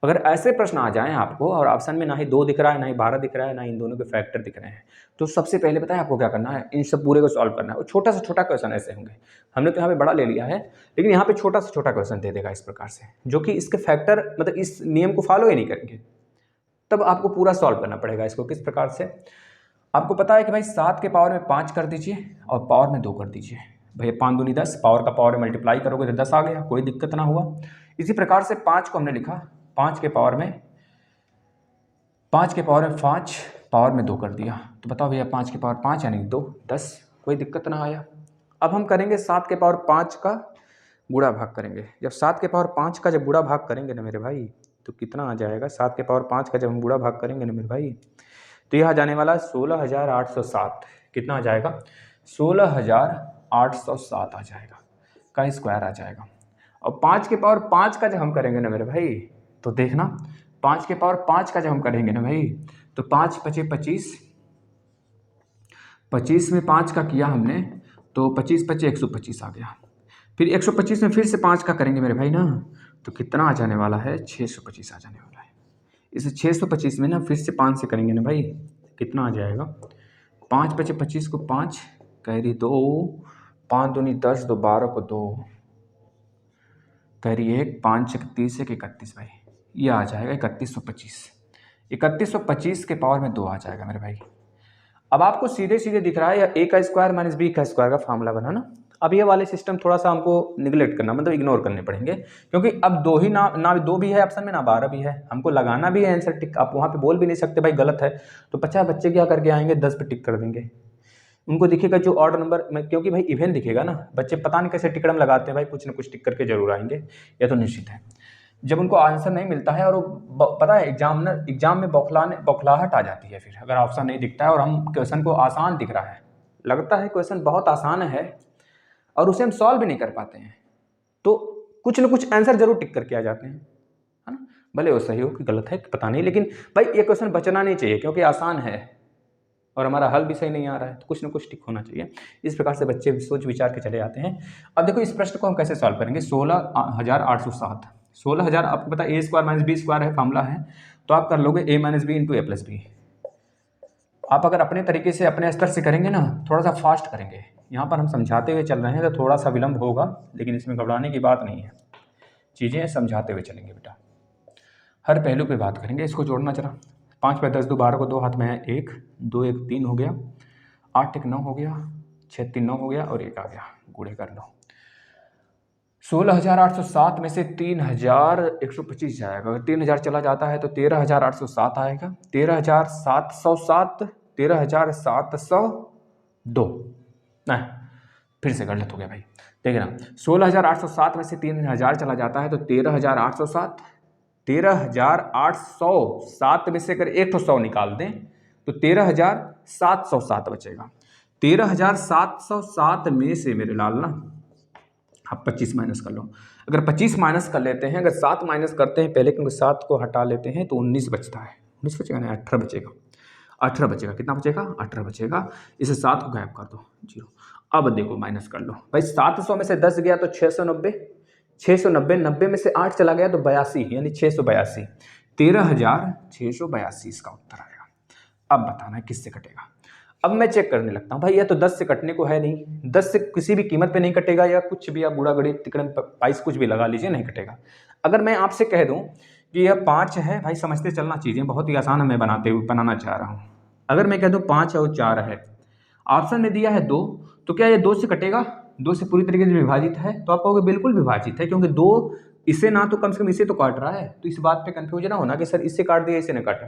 Speaker 1: अगर ऐसे प्रश्न आ जाएं आपको और ऑप्शन में ना ही 2 दिख रहा है, ना ही 12 दिख रहा है, ना इन दोनों के फैक्टर दिख रहे हैं, तो सबसे पहले बताएं आपको क्या करना है, इन सब पूरे को सॉल्व करना है। और छोटा से छोटा क्वेश्चन ऐसे होंगे, हमने तो यहाँ पे बड़ा ले लिया है, लेकिन यहाँ पे छोटा से छोटा क्वेश्चन दे देगा इस प्रकार से, जो कि इसके फैक्टर मतलब इस नियम को फॉलो ही नहीं करेंगे, तब आपको पूरा सॉल्व करना पड़ेगा इसको। किस प्रकार से, आपको पता है कि भाई 7 के पावर में 5 कर दीजिए और पावर में 2 कर दीजिए, भैया 5 दूनी 10, पावर का पावर मल्टीप्लाई करोगे तो 10 आ गया, कोई दिक्कत ना हुआ। इसी प्रकार से 5 को हमने लिखा, 5 के पावर में 5 पावर में 2 कर दिया, तो बताओ भैया 5 के पावर 5 यानी 2 10, कोई दिक्कत ना आया। अब हम करेंगे 7 के पावर 5 का गुणा भाग करेंगे, जब 7 के पावर 5 का जब गुणा भाग करेंगे ना मेरे भाई, तो कितना आ जाएगा, 7 के पावर 5 का जब हम गुणा भाग करेंगे ना मेरे भाई, तो यह आ जाने वाला 16,807, कितना आ जाएगा 16,807 आ जाएगा, का स्क्वायर आ जाएगा। और 5 के पावर 5 का जब हम करेंगे ना मेरे भाई, तो देखना 5 के पावर 5 का जब हम करेंगे ना भाई, तो 5 पचे 25, 25 में 5 का किया हमने, तो 25 पचे 125 आ गया, फिर 125 में फिर से 5 का करेंगे मेरे भाई ना, तो कितना आ जाने वाला है 625 आ जाने वाला है। इसे 625 में ना फिर से 5 से करेंगे ना भाई, कितना आ जाएगा, 5 पचे 25 को 5 कैरी 2, 5 दूनी 10, 2 12 को 2 कैरी 1, 5 31 1 31 भाई, ये आ जाएगा 3125, 3125 के पावर में 2 आ जाएगा मेरे भाई। अब आपको सीधे सीधे दिख रहा है या a का स्क्वायर माइनस b का स्क्वायर का फार्मूला बनाना। अब ये वाले सिस्टम थोड़ा सा हमको निगलेक्ट करना, मतलब इग्नोर करने पड़ेंगे, क्योंकि अब दो ही ना दो भी है ऑप्शन में, ना 12 भी है, हमको लगाना भी है आंसर टिक। आप वहाँ पे बोल भी नहीं सकते भाई गलत है, तो 50 बच्चे क्या करके आएंगे, 10 पे टिक कर देंगे। उनको दिखेगा जो ऑर्डर नंबर में, क्योंकि भाई इवेंट दिखेगा ना, बच्चे पता नहीं कैसे टिकड़म लगाते हैं भाई, कुछ ना कुछ टिक करके जरूर आएंगे, यह तो निश्चित है। जब उनको आंसर नहीं मिलता है और वो पता है एग्जाम में बौखलाहट आ जाती है फिर, अगर ऑप्शन नहीं दिखता है और हम क्वेश्चन को आसान दिख रहा है, लगता है क्वेश्चन बहुत आसान है और उसे हम सॉल्व भी नहीं कर पाते हैं, तो कुछ ना कुछ आंसर जरूर टिक करके आ जाते हैं, है ना। भले वो सही हो कि गलत है पता नहीं, लेकिन भाई ये क्वेश्चन बचना नहीं चाहिए क्योंकि आसान है और हमारा हल भी सही नहीं आ रहा है, तो कुछ ना कुछ टिक होना चाहिए। इस प्रकार से बच्चे सोच विचार के चले आते हैं। अब देखो इस प्रश्न को हम कैसे सॉल्व करेंगे। 16,807, 16,000 आपको पता है a square minus b square है, फार्मूला है, तो आप कर लोगे a minus B into A plus B. आप अगर अपने तरीके से अपने स्तर से करेंगे ना, थोड़ा सा फास्ट करेंगे, यहाँ पर हम समझाते हुए चल रहे हैं तो थोड़ा सा विलम्ब होगा, लेकिन इसमें घबराने की बात नहीं है, चीज़ें समझाते हुए चलेंगे बेटा, हर पहलू पे बात करेंगे। इसको जोड़ना चला, 5 पे 10 2 12 को 2 हाथ में है 1, 2 1 3 हो गया, 8 1 9 हो गया, 6 3 9 हो गया और 1 आ गया, गुणे कर लो। 16,807 में से 3,125 जाएगा, अगर 3,000 चला जाता है तो 13,807 आएगा, 13,707, 13,702, नहीं फिर से गलत हो गया भाई, देखिए ना, 16,807 में से 3,000 चला जाता है तो 13,807, 13,807 में से अगर एक तो 100 निकाल दें तो 13,707 बचेगा। 13,707 में से मेरे लाल ना आप 25 माइनस कर लो, अगर 25 माइनस कर लेते हैं, अगर 7 माइनस करते हैं पहले, क्योंकि 7 को हटा लेते हैं तो 19 बचता है, 19 बचेगा ना, 18 बचेगा, 18 बचेगा, कितना बचेगा 18 बचेगा, इसे 7 को गायब कर दो 0। अब देखो माइनस कर लो भाई, 700 में से 10 गया तो 690, 690, 90 में से 8 चला गया तो 82, यानी 682, 13,682 इसका उत्तर आएगा। अब बताना है किससे कटेगा। अब मैं चेक करने लगता हूँ भाई, यह तो 10 से कटने को है नहीं, 10 से किसी भी कीमत पे नहीं कटेगा, या कुछ भी आप बूढ़ा गणित तिकड़म पाइस कुछ भी लगा लीजिए, नहीं कटेगा। अगर मैं आपसे कह दूं कि यह 5 है, भाई समझते चलना, चीज़ें बहुत ही आसान मैं बनाना चाह रहा हूँ। अगर मैं कह दूँ 5 और 4 है, ऑप्शन में दिया है 2, तो क्या ये 2 से कटेगा, 2 से पूरी तरीके से विभाजित है, तो आप कहोगे बिल्कुल विभाजित है, क्योंकि 2 इसे ना तो कम से कम इसे तो काट रहा है, तो इस बात पे कंफ्यूजन ना होना कि सर इससे काट दिया इसे ना काटा।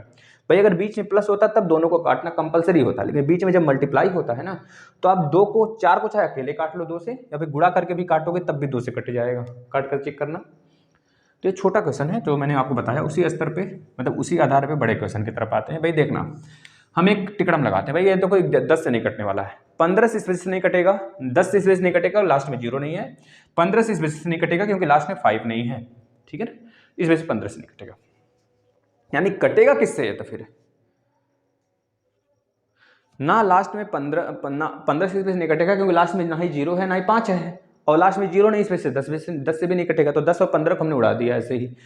Speaker 1: भाई अगर बीच में प्लस होता तब दोनों को काटना कंपलसरी होता, लेकिन बीच में जब मल्टीप्लाई होता है ना, तो आप 2 को 4 को चाहे अकेले काट लो 2 से, या फिर गुणा करके भी काटोगे तब भी 2 से कट जाएगा, काट कर चेक करना। तो ये छोटा क्वेश्चन है जो मैंने आपको बताया, उसी स्तर पे मतलब उसी आधार पे बड़े क्वेश्चन की तरफ आते हैं। भाई देखना, हम एक टिकड़म लगाते हैं, भाई ये तो कोई 10 से नहीं कटने वाला है, 15 से इस वजह से नहीं कटेगा, 10 से इस वजह से नहीं कटेगा और लास्ट में 0 नहीं है, 15 से इस वजह से नहीं कटेगा क्योंकि लास्ट में 5 नहीं है, ठीक है ना, इस वजह से 15 से नहीं कटेगा। यानी कटेगा किससे है तो फिर ना लास्ट में 15 से इस वजह से नहीं कटेगा क्योंकि लास्ट में ना ही 0 है ना ही 5 है, और लास्ट में 0 नहीं इस वजह से 10 से भी नहीं कटेगा, तो 10 और 15 को हमने उड़ा दिया ऐसे ही।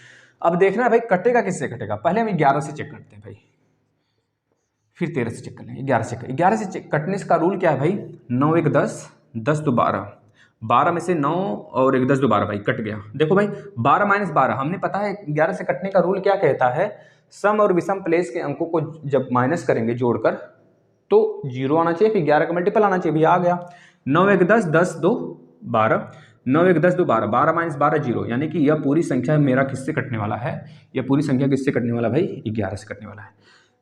Speaker 1: अब देखना है भाई कटेगा किससे कटेगा, पहले हम 11 से चेक करते हैं भाई, फिर 13 से चेक कर लेंगे, 11 से चेक कटने का रूल क्या है भाई, 9 1 10, 10 2 12, 12 में से 9 और 1 10 2 12 भाई कट गया। देखो भाई 12 माइनस 12, हमने पता है 11 से कटने का रूल क्या कहता है, सम और विषम प्लेस के अंकों को जब माइनस करेंगे जोड़कर तो 0 आना चाहिए, फिर 11 का मल्टीपल आना चाहिए, भैया आ गया 9 1 10, 10 2 12, 9 1 10 2 12, 12 माइनस 12 0, यानी कि यह पूरी संख्या मेरा किससे कटने वाला है, यह पूरी संख्या किससे कटने वाला भाई 11 से कटने वाला है,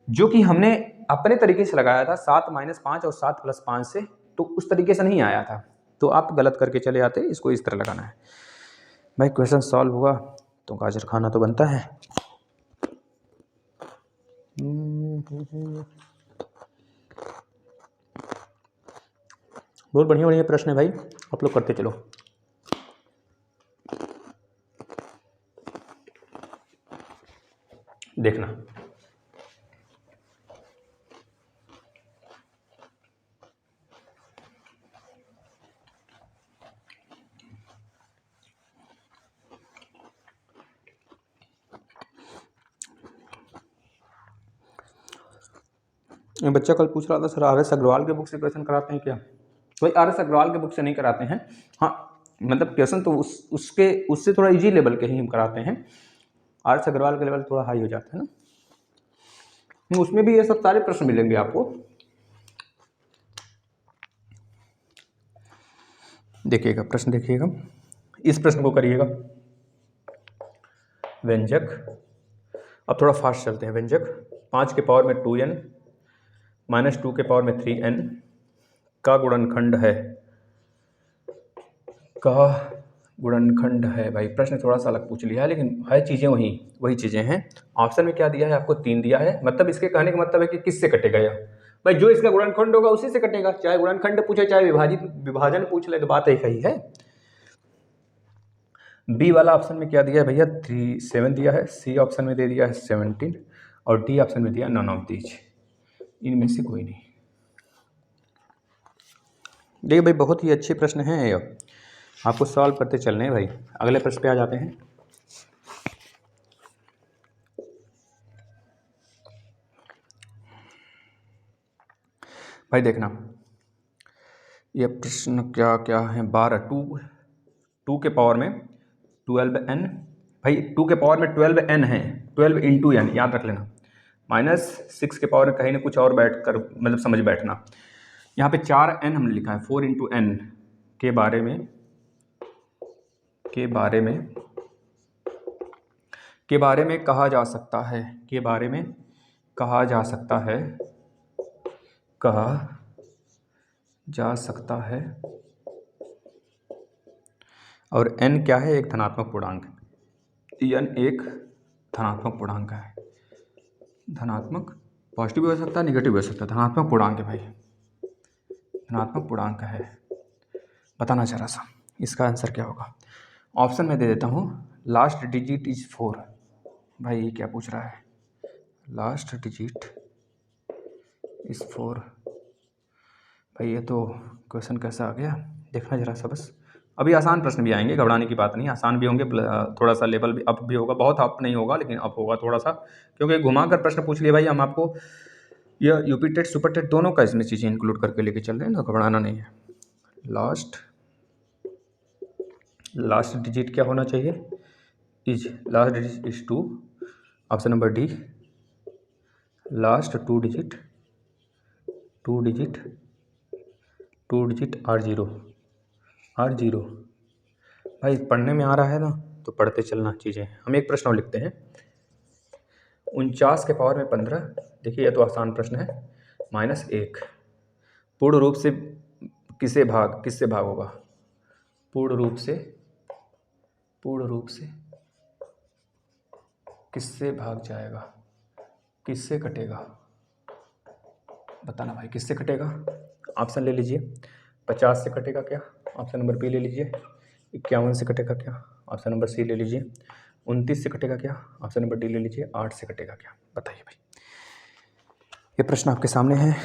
Speaker 1: जो कि हमने अपने तरीके से लगाया था 7 माइनस 5 और 7 प्लस 5 से, तो उस तरीके से नहीं आया था, तो आप गलत करके चले आते, इसको इस तरह लगाना है। भाई क्वेश्चन सॉल्व हुआ तो गाजर खाना तो बनता है। बहुत बढ़िया बढ़िया प्रश्न है भाई, आप लोग करते चलो। देखना ये बच्चा कल पूछ रहा था सर RS अग्रवाल के बुक से क्वेश्चन कराते हैं क्या, भाई RS अग्रवाल के बुक से नहीं कराते हैं, हाँ मतलब क्वेश्चन तो उससे थोड़ा इजी लेवल के ही हम कराते हैं, RS अग्रवाल का लेवल थोड़ा हाई हो जाता है ना, उसमें भी ये सब सारे प्रश्न मिलेंगे आपको, देखिएगा प्रश्न, देखिएगा इस प्रश्न को करिएगा। व्यंजक, अब थोड़ा फास्ट चलते हैं। व्यंजक 5 के पावर में 2n माइनस 2 के पावर में 3n का गुणनखंड है, का गुणनखंड है। भाई प्रश्न थोड़ा सा अलग पूछ लिया है, लेकिन है चीज़ें वही चीज़ें हैं। ऑप्शन में क्या दिया है आपको? 3 दिया है। मतलब इसके कहने का मतलब है कि किससे कटेगा यह? भाई जो इसका गुणनखंड होगा उसी से कटेगा, चाहे गुणनखंड पूछे चाहे विभाजन पूछ ले, तो बात एक ही है। बी वाला ऑप्शन में क्या दिया है भैया? 7 दिया है। सी ऑप्शन में दे दिया है 17 और डी ऑप्शन में दिया नन ऑफ दीज, इनमें से कोई नहीं। देखिए भाई बहुत ही अच्छे प्रश्न हैं ये, आपको सॉल्व करते चलने हैं भाई। अगले प्रश्न पे आ जाते हैं। भाई देखना ये प्रश्न क्या क्या है। 12 2 के पावर में 12n, भाई 2 के पावर में 12n है, 12 इंटू n याद रख लेना, माइनस 6 के पावर में कहीं ना कुछ और बैठ कर मतलब समझ बैठना। यहाँ पे 4n हमने लिखा है, 4 इंटू n के बारे में कहा जा सकता है, के बारे में कहा जा सकता है, कहा जा सकता है। और n क्या है? एक धनात्मक पूर्णांक। n एक धनात्मक पूर्णांक है, धनात्मक, पॉजिटिव भी हो सकता है निगेटिव भी हो सकता है, धनात्मक पूर्णांक है भाई, धनात्मक पूर्णांक है। बताना जरा सा इसका आंसर क्या होगा। ऑप्शन में दे देता हूँ, लास्ट डिजिट इज 4। भाई ये क्या पूछ रहा है? Last digit is 4। भाई ये तो क्वेश्चन कैसा आ गया, देखना जरा सा बस। अभी आसान प्रश्न भी आएंगे, घबराने की बात नहीं, आसान भी होंगे, थोड़ा सा लेवल भी अप भी होगा, बहुत अप नहीं होगा लेकिन अप होगा थोड़ा सा, क्योंकि घुमा कर प्रश्न पूछ लिए भाई। हम आपको यह यूपी टेट सुपर टेट दोनों का इसमें चीज़ें इंक्लूड करके लेके चल रहे हैं ना, घबराना नहीं है। लास्ट डिजिट क्या होना चाहिए? Last digit is 2, option number D. Last 2 digit R0। भाई पढ़ने में आ रहा है ना तो पढ़ते चलना चीज़ें। हम एक प्रश्न और लिखते हैं। 49 के पावर में 15, देखिए यह तो आसान प्रश्न है, माइनस 1 पूर्ण रूप से किससे भाग होगा? पूर्ण रूप से किससे भाग जाएगा? किससे कटेगा? बताना भाई किससे कटेगा। ऑप्शन ले लीजिए, 50 से कटेगा क्या? ऑप्शन नंबर बी ले लीजिए। 51 से कटेगा क्या? ऑप्शन नंबर सी ले लीजिए। 29 से कटेगा क्या? ऑप्शन नंबर डी ले लीजिए। 8 से कटेगा क्या? बताइए भाई। ये प्रश्न आपके सामने है,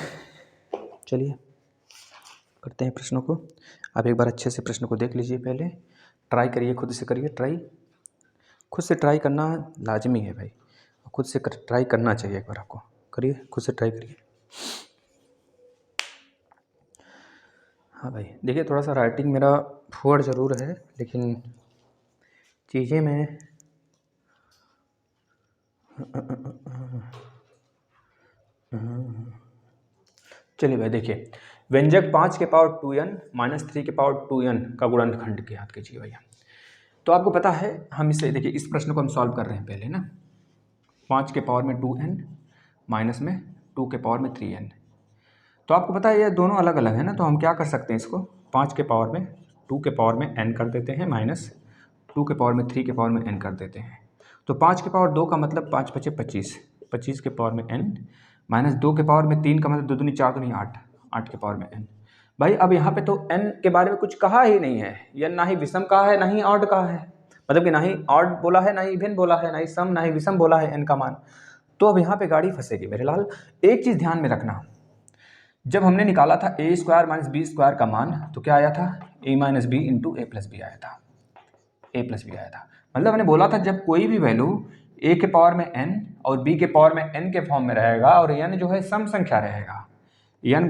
Speaker 1: चलिए करते हैं प्रश्नों को। आप एक बार अच्छे से प्रश्न को देख लीजिए, पहले ट्राई करिए, खुद से करिए ट्राई। खुद से ट्राई करना लाजमी है भाई, खुद से ट्राई करना चाहिए। एक बार आपको करिए, खुद से ट्राई करिए। हाँ भाई देखिए थोड़ा सा राइटिंग मेरा फुअर ज़रूर है, लेकिन चीज़ें में चलिए भाई देखिए, व्यंजक 5 के पावर 2n माइनस 3 के पावर 2n का गुणनखंड याद कीजिए भैया। तो आपको पता है, हम इसे देखिए, इस प्रश्न को हम सॉल्व कर रहे हैं पहले ना। 5 के पावर में 2n माइनस में 2 के पावर में 3n। तो आपको पता है ये दोनों अलग अलग है ना, तो हम क्या कर सकते हैं इसको, 5 के पावर में 2 के पावर में n कर देते हैं, माइनस 2 के पावर में 3 के पावर में n कर देते हैं। तो 5 के पावर 2 का मतलब 5 × 25, 25 के पावर में n, माइनस 2 के पावर में 3 का मतलब 2 दूनी 4 दूनी 8, 8 के पावर में n। भाई अब यहाँ पे तो n के बारे में कुछ कहा ही नहीं है, यह ना ही विषम कहा है ना ही ऑड कहा है, मतलब कि ना ही ऑड बोला है ना ही इवन बोला है, ना ही सम ना ही विषम बोला है n का मान। तो अब यहाँ पे गाड़ी फंसेगी मेरे लाल। एक चीज़ ध्यान में रखना, जब हमने निकाला था a square minus B square का मान, तो क्या आया था? a minus B into A plus B आया था, a प्लस बी आया था। मतलब मैंने बोला था जब कोई भी वैल्यू a के पावर में n और b के पावर में n के फॉर्म में रहेगा और n जो है सम संख्या रहेगा, n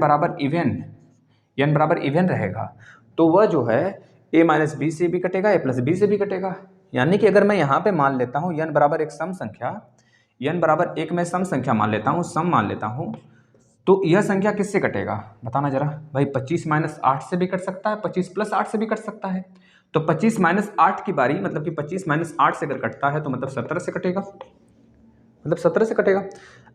Speaker 1: बराबर इवन रहेगा, तो वह जो है a माइनस बी से भी कटेगा, a प्लस बी से भी कटेगा। यानी कि अगर मैं यहाँ पे मान लेता हूँ n बराबर एक सम संख्या, n बराबर एक मैं सम संख्या मान लेता हूँ, सम मान लेता हूँ, तो यह संख्या किससे कटेगा बताना जरा भाई। 25 माइनस 8 से भी कट सकता है, 25 प्लस 8 से भी कट सकता है। तो 25 माइनस 8 की बारी, मतलब कि 25 माइनस 8 से अगर कटता है तो मतलब 17 से कटेगा, मतलब 17 से कटेगा।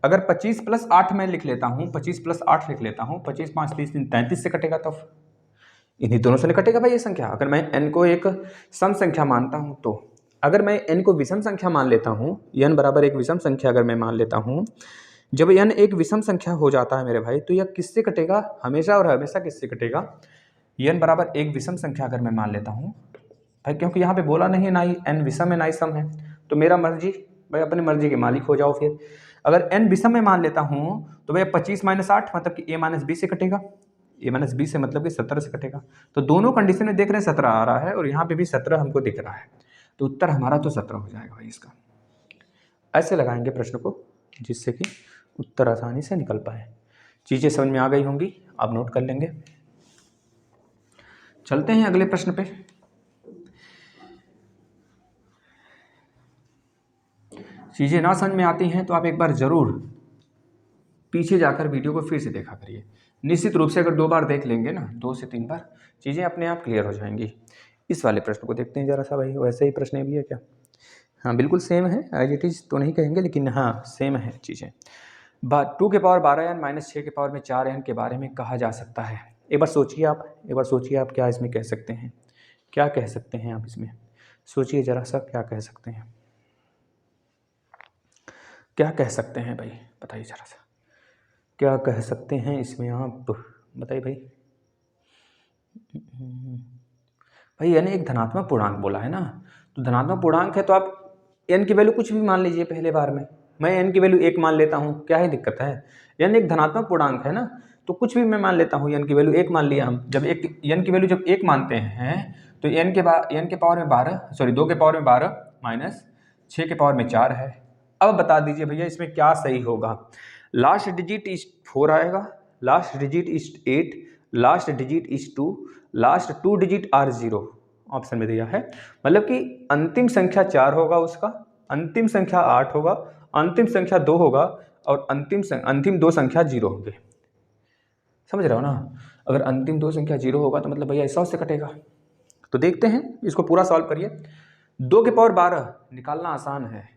Speaker 1: अगर 25 प्लस 8 मैं लिख लेता हूँ, 25 प्लस 8 लिख लेता हूँ, 25 5 30 33 से कटेगा। तब इन्हीं दोनों से कटेगा भाई ये संख्या। अगर मैं n को एक सम संख्या मानता हूँ, तो अगर मैं n को विषम संख्या मान लेता हूँ, n बराबर एक विषम संख्या अगर मैं मान लेता हूँ, जब n एक विषम संख्या हो जाता है मेरे भाई, तो यह किससे कटेगा हमेशा और हमेशा किससे कटेगा। n बराबर एक विषम संख्या अगर मैं मान लेता हूँ भाई, क्योंकि यहाँ पे बोला नहीं है ना ही n विषम है ना ही सम है, तो मेरा मर्जी भाई, अपनी मर्जी के मालिक हो जाओ। फिर अगर n विषम में मान लेता हूँ तो भैया 25 माइनस 8 मतलब कि a माइनस बी से कटेगा, a माइनस बी से मतलब कि 17 से कटेगा। तो दोनों कंडीशन में देख रहे हैं 17 आ रहा है और यहाँ पे भी 17 हमको दिख रहा है, तो उत्तर हमारा तो 17 हो जाएगा भाई इसका। ऐसे लगाएंगे प्रश्न को जिससे कि उत्तर आसानी से निकल पाए। चीज़ें समझ में आ गई होंगी, आप नोट कर लेंगे। चलते हैं अगले प्रश्न पे। चीज़ें ना समझ में आती हैं तो आप एक बार ज़रूर पीछे जाकर वीडियो को फिर से देखा करिए। निश्चित रूप से अगर 2 बार देख लेंगे ना, 2 से 3 बार, चीज़ें अपने आप क्लियर हो जाएंगी। इस वाले प्रश्न को देखते हैं जरा सा भाई, वैसे ही प्रश्न भी है क्या? हाँ बिल्कुल सेम है, एज इट इज़ तो नहीं कहेंगे लेकिन हाँ सेम है चीज़ें। 2 के पावर 12n माइनस 6 के पावर में 4n के बारे में कहा जा सकता है। एक बार सोचिए आप क्या इसमें कह सकते हैं, क्या कह सकते हैं आप इसमें, सोचिए जरा सा क्या कह सकते हैं, क्या कह सकते हैं भाई, बताइए जरा सा क्या कह सकते हैं इसमें आप, बताइए भाई। भाई यानी एक धनात्मक पूर्णांक बोला है ना, तो धनात्मक पूर्णांक है तो आप n की वैल्यू कुछ भी मान लीजिए। पहले बार में मैं n की वैल्यू 1 मान लेता हूँ, क्या ही दिक्कत है, n एक धनात्मक पूर्णांक है ना, तो कुछ भी मैं मान लेता हूँ। n की वैल्यू 1 मान लिया हम, जब एक n की वैल्यू जब 1 मानते हैं तो n के पावर में 12, सॉरी 2 के पावर में 12 माइनस 6 के पावर में 4 है। अब बता दीजिए भैया इसमें क्या सही होगा। लास्ट डिजिट इज 4 आएगा, last digit is 8, last digit is 2, last 2 digit are 0 option में दिया है। मतलब कि अंतिम संख्या 4 होगा उसका, अंतिम संख्या 8 होगा, अंतिम संख्या 2 होगा और अंतिम 2 संख्या 0 होंगे। समझ रहे हो ना? अगर अंतिम 2 संख्या 0 होगा तो मतलब भैया 100 से कटेगा। तो देखते हैं इसको पूरा सॉल्व करिए। 2 के पावर 12 निकालना आसान है,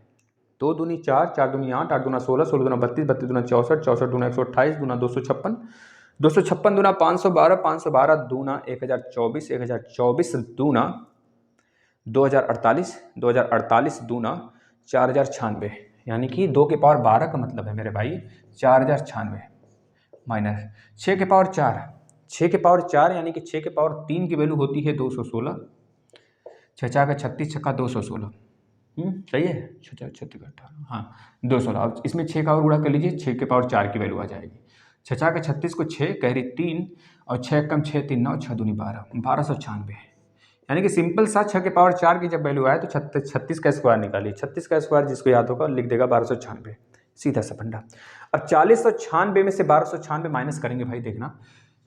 Speaker 1: 2 दूनी 4, 4 दूनी 8, 8 दूना 16, 16 दूना 32, 32 दूना 64, 64 दूना 128, दूना 256, 256 दूना 512, 512 दूना 1024, 1024 दूना 2048, 2048 दूना 4096, यानी कि 2 के पावर 12 का मतलब है मेरे भाई 4096 माइनस 6 के पावर 4, 6 के पावर 4 यानी कि 6 के पावर 3 की वैल्यू होती है 216, 6 4 का 36, छक्का 216, सही है, 6 4 36 18, हाँ 216। अब इसमें 6 का और गुणा कर लीजिए, 6 के पावर 4 की वैल्यू आ जाएगी, 6 4 का 36 को 6 कैरी 3 और 6 कम 6 3 9, 6 दूनी 12, 1296, यानी कि सिंपल सा 6 के पावर 4 की जब वैल्यू आए तो 36 का स्क्वायर निकालिए, 36 का स्क्वायर जिसको याद होगा लिख देगा 1296, सीधा सा फंडा। अब 4096 में से 1296 माइनस करेंगे भाई, देखना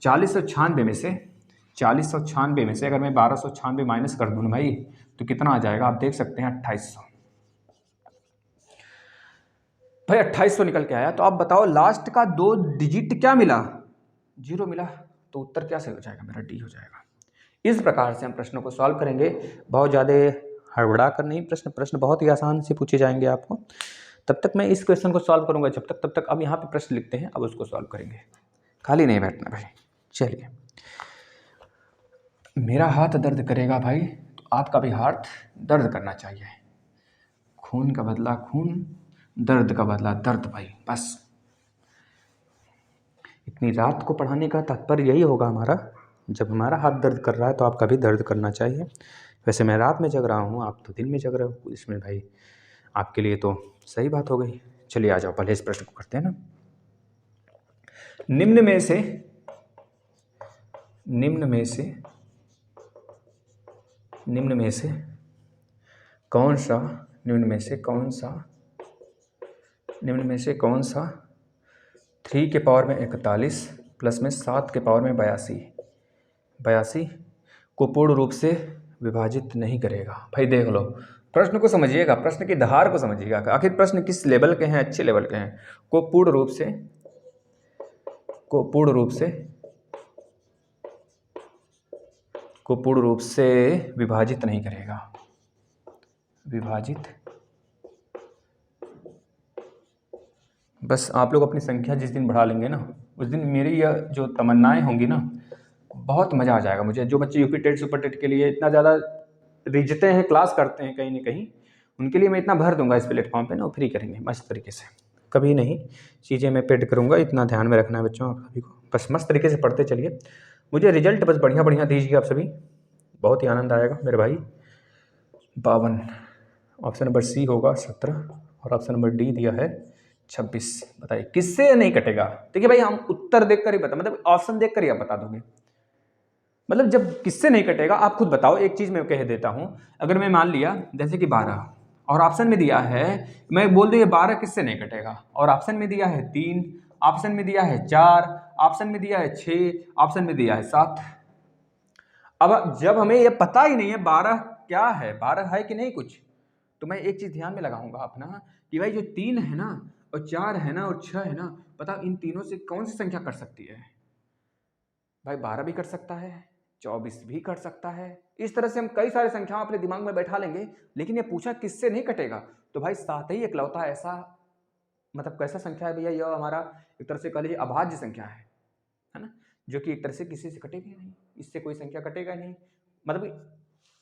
Speaker 1: 4096 में से अगर मैं 1296 माइनस कर दूँ भाई तो कितना आ जाएगा, आप देख सकते हैं 2800 भाई, 2800 निकल के आया। तो आप बताओ लास्ट का 2 डिजिट क्या मिला, 0 मिला, तो उत्तर क्या सही हो जाएगा मेरा, डी हो जाएगा। इस प्रकार से हम प्रश्नों को सॉल्व करेंगे, बहुत ज़्यादा हड़बड़ा कर नहीं, प्रश्न बहुत ही आसान से पूछे जाएंगे आपको। तब तक मैं इस क्वेश्चन को सॉल्व करूंगा, तब तक अब यहाँ पे प्रश्न लिखते हैं, अब उसको सॉल्व करेंगे, खाली नहीं बैठना भाई। चलिए, मेरा हाथ दर्द करेगा भाई तो आपका भी हाथ दर्द करना चाहिए, खून का बदला खून, दर्द का बदला दर्द भाई, बस इतनी रात को पढ़ाने का तात्पर्य यही होगा हमारा। जब हमारा हाथ दर्द कर रहा है तो आपका भी दर्द करना चाहिए। वैसे मैं रात में जग रहा हूँ, आप तो दिन में जग रहे हो, इसमें भाई आपके लिए तो सही बात हो गई। चलिए आ जाओ, पहले इस प्रश्न को करते हैं ना। निम्न में से कौन सा 3 के पावर में 41 प्लस में 7 के पावर में 82 को पूर्ण रूप से विभाजित नहीं करेगा। भाई देख लो, प्रश्न को समझिएगा, प्रश्न की धार को समझिएगा, आखिर प्रश्न किस लेवल के हैं, अच्छे लेवल के हैं। को पूर्ण रूप से को पूर्ण रूप से विभाजित नहीं करेगा, विभाजित। बस आप लोग अपनी संख्या जिस दिन बढ़ा लेंगे ना, उस दिन मेरी यह जो तमन्नाएं होंगी ना, बहुत मज़ा आ जाएगा मुझे। जो बच्चे यूपी टेट सुपर टेट के लिए इतना ज़्यादा रिझते हैं, क्लास करते हैं कहीं ना कहीं, उनके लिए मैं इतना भर दूंगा इस प्लेटफॉर्म पे ना, वो फ्री करेंगे मस्त तरीके से। कभी नहीं चीज़ें मैं पेड करूँगा, इतना ध्यान में रखना है बच्चों आप सभी को। बस मस्त तरीके से पढ़ते चलिए, मुझे रिजल्ट बस बढ़िया बढ़िया दीजिए आप सभी, बहुत ही आनंद आएगा मेरे भाई। 52, ऑप्शन नंबर सी होगा 17, और ऑप्शन नंबर डी दिया है 26। बताइए किससे नहीं कटेगा? देखिए भाई, हम उत्तर देखकर ही बता, मतलब ऑप्शन देखकर ही आप बता दोगे। मतलब जब किससे नहीं कटेगा आप खुद बताओ। एक चीज़ मैं कह देता हूँ, अगर मैं मान लिया जैसे कि 12 और ऑप्शन में दिया है, मैं बोल दूँ ये 12 किससे नहीं कटेगा, और ऑप्शन में दिया है 3, ऑप्शन में दिया है 4, ऑप्शन में दिया है 6, ऑप्शन में दिया है 7। अब जब हमें ये पता ही नहीं है 12 क्या है, 12 है कि नहीं कुछ, तो मैं एक चीज़ ध्यान में लगाऊंगा अपना कि भाई जो 3 है ना, और 4 है ना, और 6 है ना, पता इन तीनों से कौन सी संख्या कर सकती है? भाई 12 भी कर सकता है, 24 भी कर सकता है। इस तरह से हम कई सारी संख्याओं अपने दिमाग में बैठा लेंगे, लेकिन ये पूछा किससे नहीं कटेगा, तो भाई 7 ही इकलौता ऐसा, मतलब कैसा संख्या है भैया, यह हमारा एक तरह से कह लीजिए अभाज्य संख्या है ना, जो कि एक तरह से किसी से कटेगी नहीं, इससे कोई संख्या कटेगा नहीं, मतलब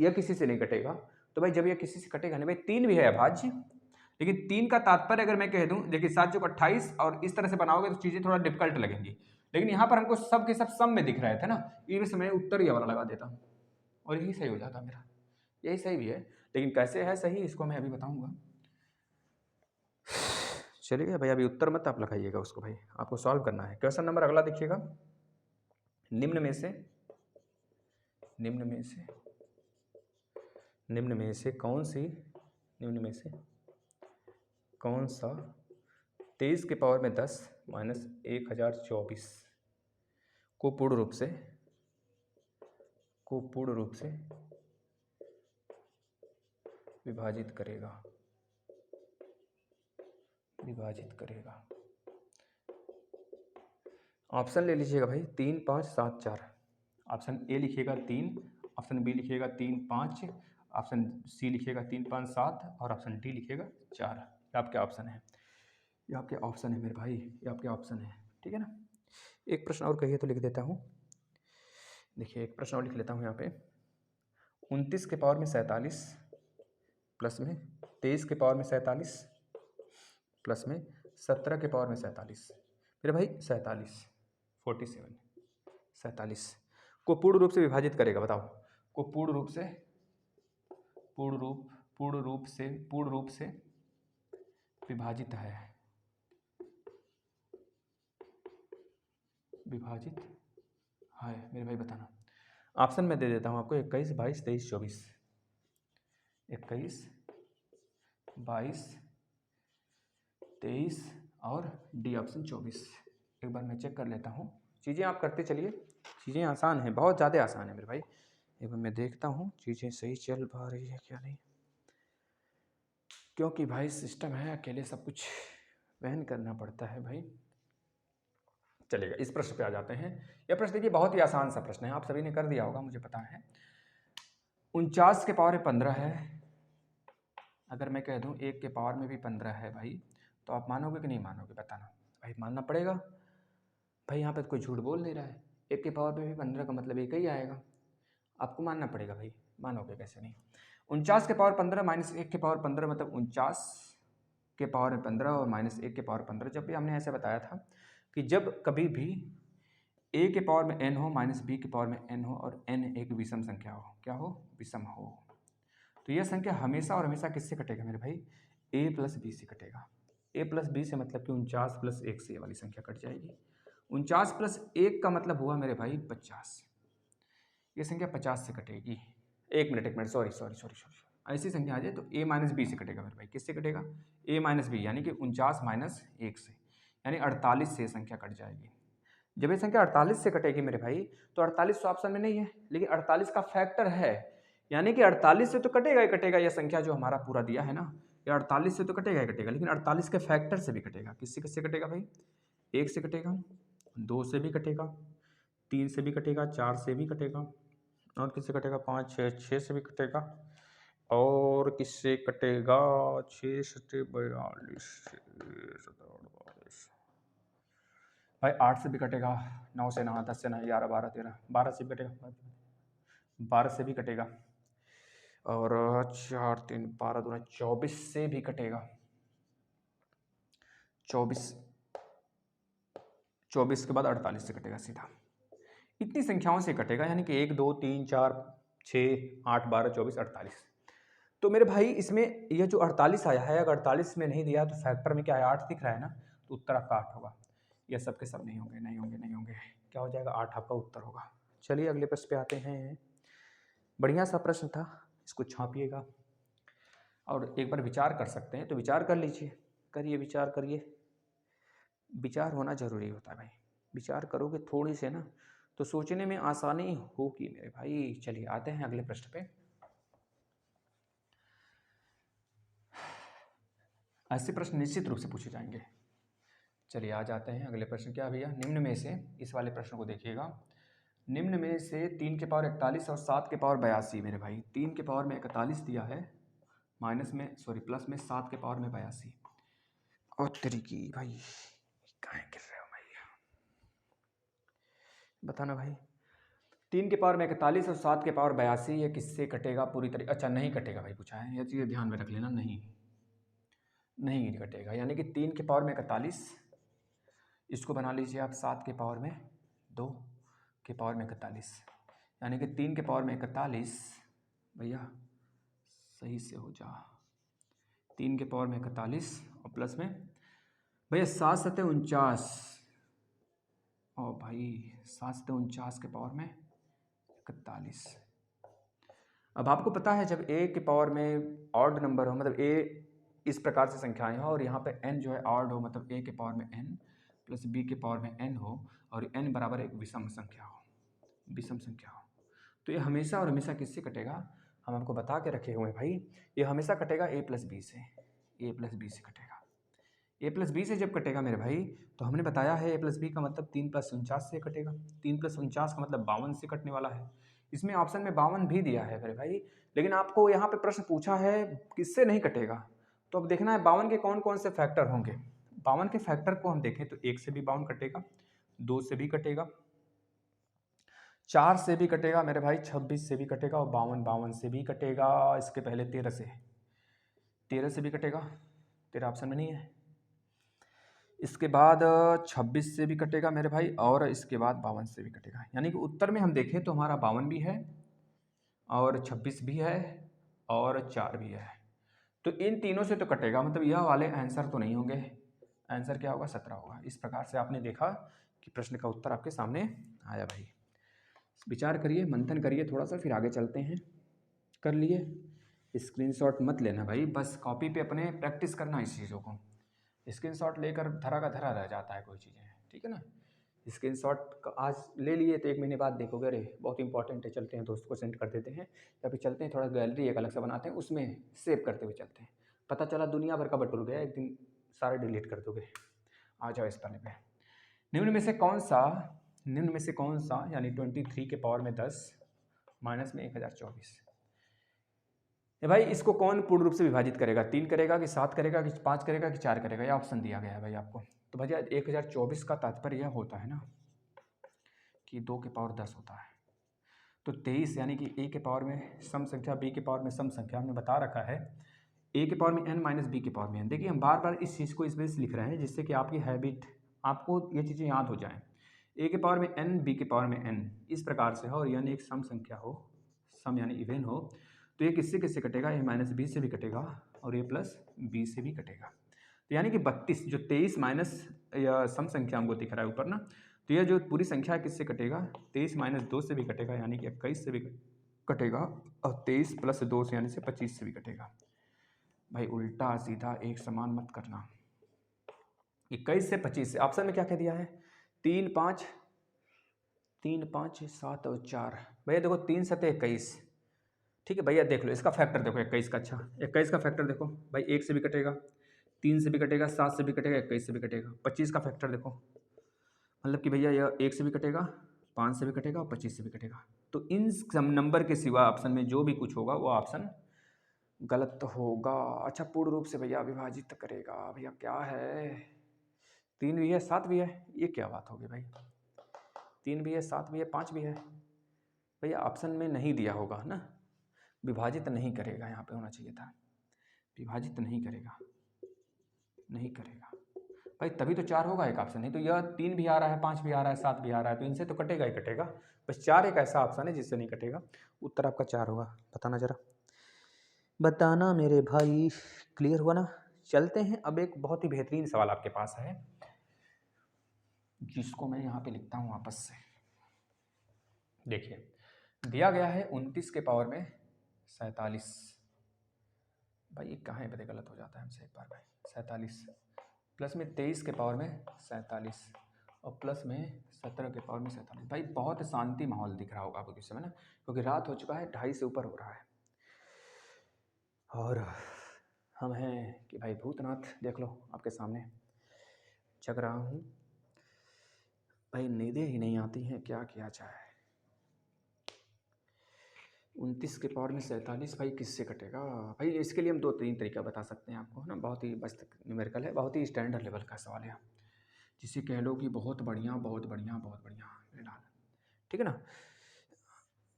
Speaker 1: यह किसी से नहीं कटेगा। तो भाई जब यह किसी से कटेगा नहीं, भाई 3 भी है अभाज्य, लेकिन 3 का तात्पर्य अगर मैं कह दूं, देखिए 7 चौक 28, और इस तरह से बनाओगे तो चीजें थोड़ा डिफिकल्ट लगेंगी, लेकिन यहाँ पर हमको सब के सब सम में दिख रहे थे ना, ये समय उत्तर ये वाला लगा देता हूँ और यही सही हो जाता मेरा, यही सही भी है, लेकिन कैसे है सही इसको मैं अभी बताऊंगा। चलिए भाई, अभी उत्तर मत आप लगाइएगा उसको, भाई आपको सॉल्व करना है। क्वेश्चन नंबर अगला देखिएगा, निम्न में से कौन सा 23 के पावर में 10 माइनस 1024 को पूर्ण रूप से विभाजित करेगा। ऑप्शन ले लीजिएगा भाई, 3, 5, 7, 4। ऑप्शन ए लिखिएगा 3, ऑप्शन बी लिखिएगा 3, 5, ऑप्शन सी लिखिएगा 3, 5, 7, और ऑप्शन डी लिखिएगा 4। ये आपके ऑप्शन है, ये आपके ऑप्शन है मेरे भाई, ये आपके ऑप्शन है, ठीक है ना। एक प्रश्न और कहिए तो लिख देता हूँ, देखिए एक प्रश्न और लिख लेता हूँ यहाँ पे, 29 के पावर में 47 प्लस में 23 के पावर में 47 प्लस में 17 के पावर में 47, मेरे भाई 47 को पूर्ण रूप से विभाजित करेगा। बताओ, को पूर्ण रूप से विभाजित है मेरे भाई, बताना। ऑप्शन में दे देता हूँ आपको, 21, 22, 23, 24। 21, 22, 23 और डी ऑप्शन 24। एक बार मैं चेक कर लेता हूँ, चीज़ें आप करते चलिए, चीज़ें आसान हैं, बहुत ज़्यादा आसान है मेरे भाई। एक बार मैं देखता हूँ चीज़ें सही चल पा रही है क्या नहीं, क्योंकि भाई सिस्टम है, अकेले सब कुछ वहन करना पड़ता है भाई। चलिएगा इस प्रश्न पे आ जाते हैं। यह प्रश्न देखिए बहुत ही आसान सा प्रश्न है, आप सभी ने कर दिया होगा मुझे पता है। 49 के पावर में 15 है, अगर मैं कह दूं 1 के पावर में भी 15 है भाई, तो आप मानोगे कि नहीं मानोगे, बताना भाई। मानना पड़ेगा भाई, यहाँ पे कोई झूठ बोल नहीं रहा है, 1 के पावर में भी 15 का मतलब 1 ही आएगा, आपको मानना पड़ेगा भाई, मानोगे कैसे नहीं। 49 के पावर 15 माइनस 1 के पावर 15 मतलब 49 के पावर में 15 और माइनस 1 के पावर 15। जब भी हमने ऐसे बताया था कि जब कभी भी a के पावर में n हो माइनस b के पावर में n हो और n एक विषम संख्या हो, क्या हो, विषम हो, तो यह संख्या हमेशा और हमेशा किससे कटेगा मेरे भाई, a प्लस बी से कटेगा। a प्लस बी से मतलब कि 49 प्लस 1 से ये वाली संख्या कट जाएगी। 49 प्लस 1 का मतलब हुआ मेरे भाई 50, ये संख्या 50 से कटेगी। एक मिनट सॉरी, ऐसी संख्या आ जाए तो a माइनस बी से कटेगा मेरे भाई, किससे कटेगा, a माइनस बी, यानी कि 49 माइनस 1 से, यानी 48 से संख्या कट जाएगी। जब ये संख्या 48 से कटेगी मेरे भाई, तो 48 तो ऑप्शन में नहीं है, लेकिन 48 का फैक्टर है, यानी कि 48 से तो कटेगा ही कटेगा, यह संख्या जो हमारा पूरा दिया है ना, ये 48 से तो कटेगा ही कटेगा, लेकिन 48 के फैक्टर से भी कटेगा। किससे किससे कटेगा भाई, 1 से कटेगा, 2 से भी कटेगा, 3 से भी कटेगा, 4 से भी कटेगा, और किससे कटेगा 5 6 से भी कटेगा, और किससे कटेगा 6 सत्ते 42 भाई 8 से भी कटेगा, 9 से ना, 10 से ना, 11 12 13 12 से भी कटेगा, 12 से भी कटेगा, और 4 3 12 2 24 से भी कटेगा, 24 के बाद 48 से कटेगा सीधा। इतनी संख्याओं से कटेगा, यानी कि 1 2 3 4 6 8 12 24 48। तो मेरे भाई इसमें यह जो 48 आया है, अगर 48 में नहीं दिया तो फैक्टर में क्या है 8 दिख रहा है ना, तो उत्तर आपका 8 होगा। यह सब के सब नहीं होंगे, नहीं होंगे, नहीं होंगे, क्या हो जाएगा 8 आपका उत्तर होगा। चलिए अगले प्रश्न पे आते हैं। बढ़िया सा प्रश्न था, इसको छापिएगा और एक बार विचार कर सकते हैं तो विचार कर लीजिए, करिए विचार करिए, विचार होना जरूरी होता है भाई। विचार करोगे थोड़ी से ना तो सोचने में आसानी होगी मेरे भाई। चलिए आते हैं अगले प्रश्न पे। ऐसे प्रश्न निश्चित रूप से पूछे जाएंगे। चलिए आ जाते हैं अगले प्रश्न। क्या भैया, निम्न में से, इस वाले प्रश्न को देखिएगा, निम्न में से 3 के पावर 41 और 7 के पावर 82 मेरे भाई, 3 के पावर में 41 दिया है, प्लस में 7 के पावर में 82। और तरीकी भाई कहाँ गिर रहे हो भैया, बताना भाई। 3 के पावर में 41 और 7 के पावर 82, ये किससे कटेगा पूरी तरीके? अच्छा नहीं कटेगा भाई, पूछा है, ये चीज़ ध्यान में रख लेना, नहीं कटेगा। यानी कि 3 के पावर में 41, इसको बना लीजिए आप 7 के पावर में 2 के पावर में 41, यानी कि 3 के पावर में 41 भैया, सही से हो जा, 3 के पावर में 41 और प्लस में भैया 7 सत्ते 49, और भाई 7 सत्ते 49 के पावर में 41। अब आपको पता है जब a के पावर में ऑड नंबर हो, मतलब a इस प्रकार से संख्याएं हो और यहाँ पे n जो है ऑड हो, मतलब a के पावर में n प्लस b के पावर में n हो, और n बराबर एक विषम संख्या हो, तो ये हमेशा और हमेशा किससे कटेगा? हम आपको बता के रखे हुए हैं भाई, ये हमेशा कटेगा a प्लस बी से कटेगा। a प्लस बी से जब कटेगा मेरे भाई, तो हमने बताया है a प्लस बी का मतलब 3 प्लस 49 से कटेगा। 3 प्लस 49 का मतलब 52 से कटने वाला है। इसमें ऑप्शन में 52 भी दिया है मेरे भाई, लेकिन आपको यहाँ पे प्रश्न पूछा है किससे नहीं कटेगा, तो अब देखना है 52 के कौन कौन से फैक्टर होंगे। 52 के फैक्टर को हम देखें तो 1 से भी 52 कटेगा, 2 से भी कटेगा, 4 से भी कटेगा मेरे भाई, 26 से भी कटेगा, और 52 से भी कटेगा। इसके पहले 13 से भी कटेगा, 13 ऑप्शन में नहीं है। इसके बाद 26 से भी कटेगा मेरे भाई, और इसके बाद 52 से भी कटेगा। यानी कि उत्तर में हम देखें तो हमारा 52 भी है, और 26 भी है, और 4 भी है। तो इन तीनों से तो कटेगा, मतलब यह वाले आंसर तो नहीं होंगे। आंसर क्या होगा? 17 होगा। इस प्रकार से आपने देखा कि प्रश्न का उत्तर आपके सामने आया भाई। विचार करिए, मंथन करिए थोड़ा सा, फिर आगे चलते हैं। कर लिए? स्क्रीनशॉट मत लेना भाई, बस कॉपी पे अपने प्रैक्टिस करना इस चीज़ों को। स्क्रीनशॉट लेकर धरा का धरा रह जाता है कोई चीज़ें, ठीक है ना। स्क्रीनशॉट आज ले लिए तो 1 महीने बाद देखोगे अरे बहुत इंपॉर्टेंट है, चलते हैं दोस्त को सेंड कर देते हैं, या फिर चलते हैं थोड़ा गैलरी एक अलग से बनाते हैं, उसमें सेव करते हुए चलते हैं। पता चला दुनिया भर का बटुर गया, एक दिन सारे डिलीट कर दोगे। आ जाओ इस पन्ने पे। निम्न में से कौन सा यानी 23 के पावर में 10 माइनस में 1024, भाई इसको कौन पूर्ण रूप से विभाजित करेगा? 3 करेगा कि 7 करेगा कि 5 करेगा कि 4 करेगा? यह ऑप्शन दिया गया है भाई आपको। तो भैया 1024 का तात्पर्य यह होता है ना कि 2 के पावर 10 होता है। तो 23 यानी कि a के पावर में सम संख्या, b के पावर में सम संख्या, हमने बता रखा है a के पावर में n माइनस b के पावर में n। देखिए हम बार बार इस चीज़ को इस वजह से लिख रहे हैं जिससे कि आपकी हैबिट, आपको ये चीज़ें याद हो जाएं। a के पावर में n, b के पावर में n इस प्रकार से हो, और यानी एक सम संख्या हो, सम यानी इवन हो, तो ये किससे किससे कटेगा? a माइनस बी से भी कटेगा, और a प्लस बी से भी कटेगा। तो यानी कि 32 जो 23 माइनस या सम संख्या हमको दिख रहा है ऊपर ना, तो यह जो पूरी संख्या किससे कटेगा? 23 माइनस 2 से भी कटेगा, यानी कि 21 से भी कटेगा, और 23 प्लस 2 से यानी से 25 से भी कटेगा। भाई उल्टा सीधा एक समान मत करना। 21 से 25 से ऑप्शन में क्या कह दिया है? 3 5 7 और 4। भैया देखो 3 सत्ते 21, ठीक है भैया देख लो इसका फैक्टर देखो 21 का। अच्छा 21 का फैक्टर देखो भाई, 1 से भी कटेगा, 3 से भी कटेगा, 7 से भी कटेगा, 21 से भी कटेगा। 25 का फैक्टर देखो मतलब कि भैया यह 1 से भी कटेगा, 5 से भी कटेगा और 25 से भी कटेगा। तो इन सम नंबर के सिवा ऑप्शन में जो भी कुछ होगा वो ऑप्शन गलत होगा। अच्छा, पूर्ण रूप से भैया विभाजित करेगा, भैया क्या है, 3 भी है 7 भी है, ये क्या बात होगी भाई, 3 भी है 7 भी है 5 भी है, भैया ऑप्शन में नहीं दिया होगा ना, विभाजित नहीं करेगा, यहाँ पे होना चाहिए था, विभाजित नहीं करेगा, नहीं करेगा भाई, तभी तो 4 होगा एक ऑप्शन, नहीं तो यह 3 भी आ रहा है 5 भी आ रहा है 7 भी आ रहा है, तो इनसे तो कटेगा ही कटेगा, बस 4 एक ऐसा ऑप्शन है जिससे नहीं कटेगा। उत्तर आपका 4 होगा, बताना जरा, बताना मेरे भाई, क्लियर हुआ ना। चलते हैं अब एक बहुत ही बेहतरीन सवाल आपके पास है, जिसको मैं यहाँ पे लिखता हूँ वापस से। देखिए, दिया गया है 29 के पावर में 47, भाई ये कहाँ है, बड़े गलत हो जाता है हमसे एक बार भाई, 47 प्लस में 23 के पावर में 47 और प्लस में 17 के पावर में 47। भाई बहुत शांति माहौल दिख रहा होगा आपको इस समय ना, क्योंकि रात हो चुका है, 2:30 से ऊपर हो रहा है, और हम हैं कि भाई भूतनाथ देख लो आपके सामने जग रहा हूँ भाई, नींदें ही नहीं आती हैं, क्या किया जाए। 29 के पावर में 47 भाई किससे कटेगा भाई, इसके लिए हम 2-3 तरीका बता सकते हैं आपको, है ना, बहुत ही मस्त न्यूमेरिकल है, बहुत ही स्टैंडर्ड लेवल का सवाल है, जिसे कह लो कि बहुत बढ़िया बहुत बढ़िया बहुत बढ़िया फिलहाल, ठीक है ना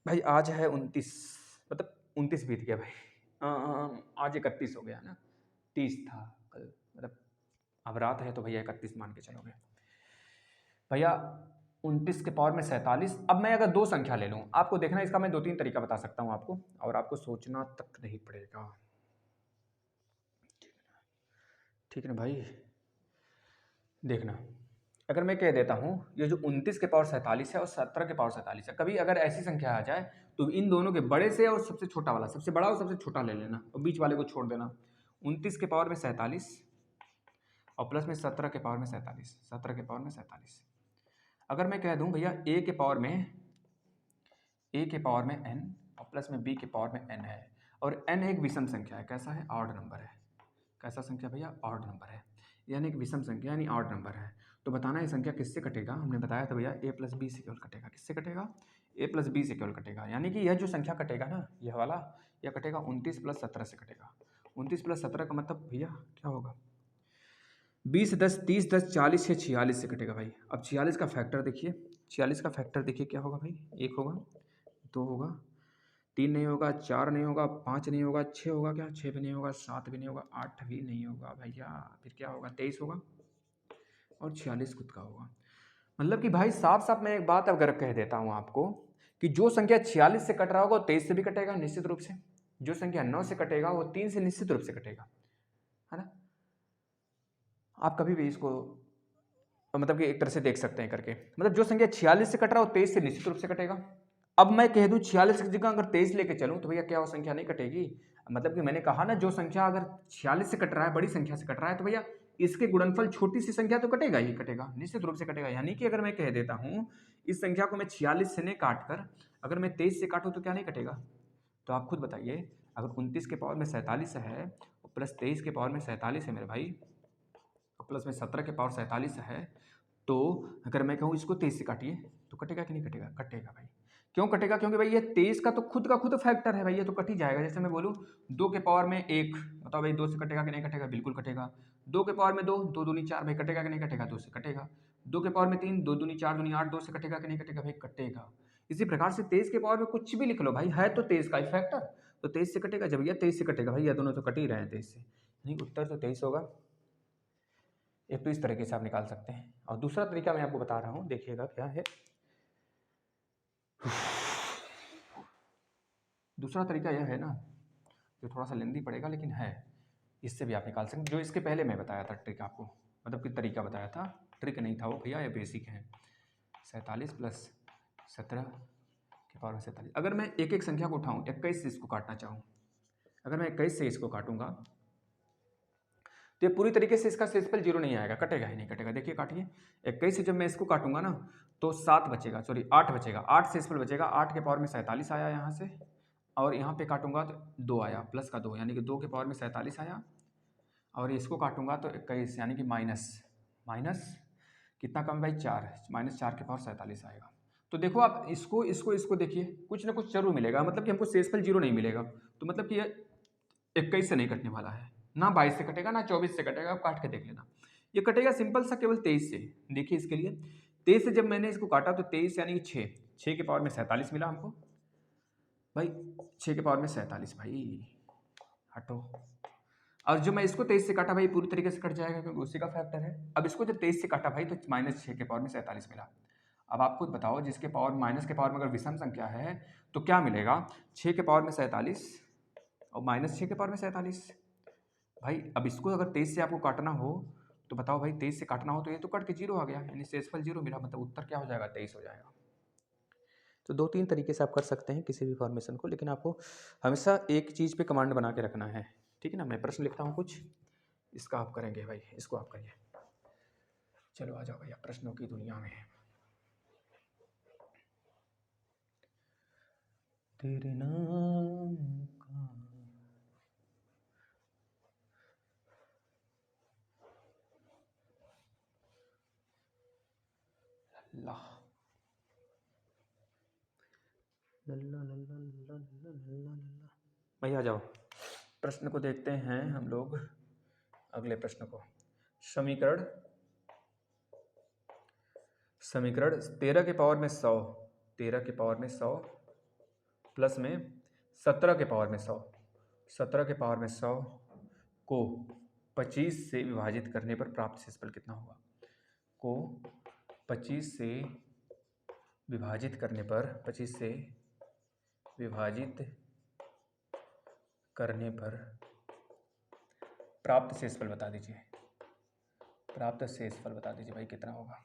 Speaker 1: भाई। आज है 29, मतलब 29 बीत गया भाई, आज 31 हो गया ना, 30 था कल, मतलब अब रात है तो भैया 31 मान के चलोगे भैया। 29 के पावर में 47, अब मैं अगर 2 संख्या ले लूँ, आपको देखना इसका मैं 2-3 तरीका बता सकता हूँ आपको, और आपको सोचना तक नहीं पड़ेगा, ठीक है ना भाई। देखना, अगर मैं कह देता हूँ ये जो 29 के पावर 47 है और 17 के पावर 47 है, कभी अगर ऐसी संख्या आ जाए तो इन दोनों के बड़े से और सबसे छोटा वाला, सबसे बड़ा और सबसे छोटा ले लेना और बीच वाले को छोड़ देना। 29 के पावर में 47 और प्लस में 17 के पावर में 47, 17 के पावर में 47। अगर मैं कह दूं भैया a के पावर में n और प्लस में b के पावर में n है, और n एक विषम संख्या है, कैसा है, ऑड नंबर है, कैसा संख्या भैया, ऑड नंबर है, यानी एक विषम संख्या यानी ऑड नंबर है, तो बताना ये संख्या किससे कटेगा। हमने बताया था भैया a प्लस बी से केवल कटेगा, किससे कटेगा, a प्लस बी से केवल कटेगा, यानी कि यह जो संख्या कटेगा ना, यह वाला, यह कटेगा 29 प्लस 17 से कटेगा। 29 प्लस 17 का मतलब भैया क्या होगा, 20 10 30 10 40 या 46 से कटेगा भाई। अब 46 का फैक्टर देखिए, 46 का फैक्टर देखिए क्या होगा भाई, 1 होगा, 2 होगा, 3 नहीं होगा, 4 नहीं होगा, 5 नहीं होगा, 6 होगा, क्या 6 भी नहीं होगा, 7 भी नहीं होगा, 8 भी नहीं होगा भैया, फिर क्या होगा, 23 होगा और 46 खुद का होगा। मतलब कि भाई साफ साफ मैं एक बात अगर कह देता हूँ आपको कि जो संख्या 46 से कट रहा होगा वो 23 से भी कटेगा निश्चित रूप से, जो संख्या 9 से कटेगा वो 3 से निश्चित रूप से कटेगा, है ना। आप कभी भी इसको मतलब कि एक तरह से देख सकते हैं करके, मतलब जो संख्या 46 से कट रहा है वो 23 से निश्चित रूप से कटेगा। अब मैं कह दूं 46 की जगह अगर 23 लेके चलूं तो भैया क्या वो संख्या नहीं कटेगी, मतलब कि मैंने कहा ना जो संख्या अगर 46 से कट रहा है, बड़ी संख्या से कट रहा है, तो भैया इसके गुणनफल छोटी सी संख्या तो कटेगा ही कटेगा, निश्चित रूप से कटेगा। यानी कि अगर मैं कह देता हूं इस संख्या को मैं 46 से नहीं काट कर अगर मैं 23 से काटूं तो क्या नहीं कटेगा, तो आप खुद बताइए, अगर 29 के पावर में 47 है और प्लस 23 के पावर में 47 है मेरे भाई, प्लस में 17 के पावर 47 है, तो अगर मैं कहूँ इसको 23 से काटिए तो कटेगा कि नहीं कटेगा, कटेगा भाई। क्यों कटेगा, क्योंकि भाई ये 23 का तो खुद फैक्टर है भाई, ये तो कट ही जाएगा। जैसे मैं बोलूँ 2 के पावर में 1, बताओ भाई 2 से कटेगा कि नहीं कटेगा, बिल्कुल कटेगा। 2 के पावर में 2, 2 दूनी 4 भाई, कटेगा कि नहीं कटेगा, 2 से कटेगा। 2 के पावर में 3, 2 दूनी 4 दूनी 8, 2 से कटेगा कि नहीं कटेगा भाई, कटेगा। इसी प्रकार से 23 के पावर में कुछ भी लिख लो भाई, है तो 23 का ही फैक्टर, तो 23 से कटेगा, जब यह 23 से कटेगा भाई, यह दोनों तो कट ही रहे हैं 23 से, नहीं उत्तर तो 23 होगा। एक तो इस तरीके से आप निकाल सकते हैं, और दूसरा तरीका मैं आपको बता रहा हूँ, देखिएगा क्या है। दूसरा तरीका यह है ना, जो थोड़ा सा लेंदी पड़ेगा लेकिन है, इससे भी आप निकाल सकते हैं, जो इसके पहले मैं बताया था ट्रिक आपको, मतलब कि तरीका बताया था, ट्रिक नहीं था वो भैया, ये बेसिक है। 47 प्लस 17 के पावर में 47, अगर मैं एक एक संख्या को उठाऊँ 21 से इसको काटना चाहूँ, अगर मैं 21 से इसको काटूंगा तो ये पूरी तरीके से इसका शेषफल 0 नहीं आएगा, कटेगा ही नहीं कटेगा। देखिए काटिए, 21 से जब मैं इसको काटूंगा ना तो 7 बचेगा, सॉरी 8 बचेगा, 8 शेषफल बचेगा, 8 के पावर में 47 आया यहाँ से, और यहाँ पे काटूंगा तो 2 आया, प्लस का 2 यानी कि 2 के पावर में 47 आया, और इसको काटूंगा तो 21 यानी कि माइनस कितना कम भाई 4, -4 आएगा। तो देखो आप इसको देखिए, कुछ ना कुछ जरूर मिलेगा, मतलब कि हमको शेषफल 0 नहीं मिलेगा, तो मतलब कि ये 21 से नहीं कटने वाला है, ना 22 से कटेगा, ना 24 से कटेगा। आप काट के देख लेना, ये कटेगा सिंपल सा केवल 23 से। देखिए इसके लिए 23 से जब मैंने इसको काटा तो 23 यानी कि 6 के पावर में 47 मिला हमको भाई, 6 के पावर में 47 भाई, हटो। और जो मैं इसको 23 से काटा भाई पूरी तरीके से कट जाएगा क्योंकि उसी का फैक्टर है। अब इसको जब 23 से काटा भाई तो -6 के पावर में 47 मिला। अब आप खुद बताओ, जिसके पावर माइनस के पावर में अगर विषम संख्या है तो क्या मिलेगा, 6 के पावर में 47 और -6 के पावर में 47 भाई। अब इसको अगर 23 से आपको काटना हो तो बताओ भाई, 23 से काटना हो तो ये तो कट के 0 आ गया, यानी शेषफल 0 मिला, मतलब उत्तर क्या हो जाएगा, 23 हो जाएगा। तो 2-3 तरीके से आप कर सकते हैं किसी भी फॉर्मेशन को, लेकिन आपको हमेशा एक चीज़ पे कमांड बना के रखना है, ठीक है ना। मैं प्रश्न लिखता हूँ कुछ, इसका आप करेंगे भाई, इसको आप करिए। चलो आ जाओ भैया प्रश्नों की दुनिया में। तेरे नाम का अल्लाह, लल्ला लल्ला लल्ला लल्ला लल्ला लल्ला। भाई आ जाओ, प्रश्न को देखते हैं हम लोग, अगले प्रश्न को। समीकरण 13 के पावर में 100, 13 के पावर में 100 प्लस में 17 के पावर में 100, 17 के पावर में 100 को 25 से विभाजित करने पर प्राप्त शेषफल कितना होगा। को 25 से विभाजित करने पर, 25 से विभाजित करने पर प्राप्त शेषफल बता दीजिए, प्राप्त शेषफल बता दीजिए भाई कितना होगा।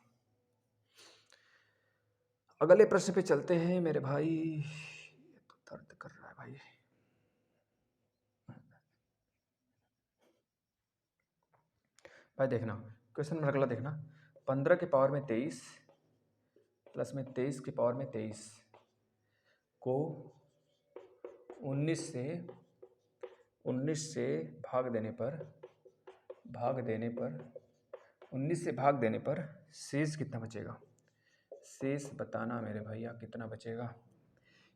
Speaker 1: अगले प्रश्न पे चलते हैं मेरे भाई, ये तो दर्द कर रहा है भाई। भाई देखना क्वेश्चन में अगला देखना, 15 के पावर में 23 प्लस में 23 के पावर में 23 को 19 से भाग देने पर 19 से भाग देने पर शेष कितना बचेगा। शेष बताना मेरे भैया कितना बचेगा,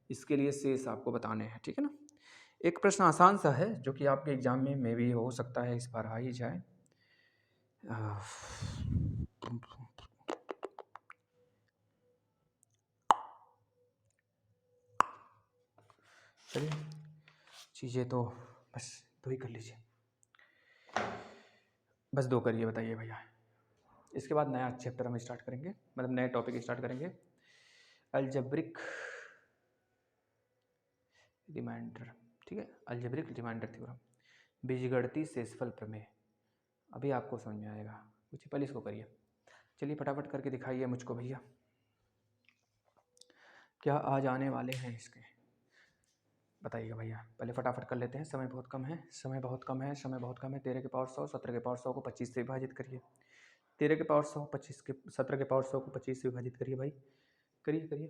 Speaker 1: इसके लिए शेष आपको बताने हैं, ठीक है ना। एक प्रश्न आसान सा है जो कि आपके एग्जाम में भी हो सकता है, इस बार आ ही जाए। चलिए चीज़ें तो बस 2 ही कर लीजिए, बस 2 करिए, बताइए भैया। इसके बाद नया चैप्टर हम स्टार्ट करेंगे, मतलब नए टॉपिक स्टार्ट करेंगे, अलजेब्रिक रिमाइंडर, ठीक है, अलजेब्रिक रिमाइंडर थ्योरम, बीजगणितीय शेषफल प्रमेय। अभी आपको समझ में आएगा कुछ, पहले इसको करिए। चलिए फटाफट करके दिखाइए मुझको भैया, क्या आज आने वाले हैं इसके, बताइएगा भैया। पहले फटाफट कर लेते हैं, समय बहुत कम है, समय बहुत कम है, समय बहुत कम है। 13 के पावर 100, 17 के पावर 100 को 25 से विभाजित करिए। 13 के पावर 100, 25 के 17 के पावर 100 को 25 से विभाजित करिए भाई, करिए करिए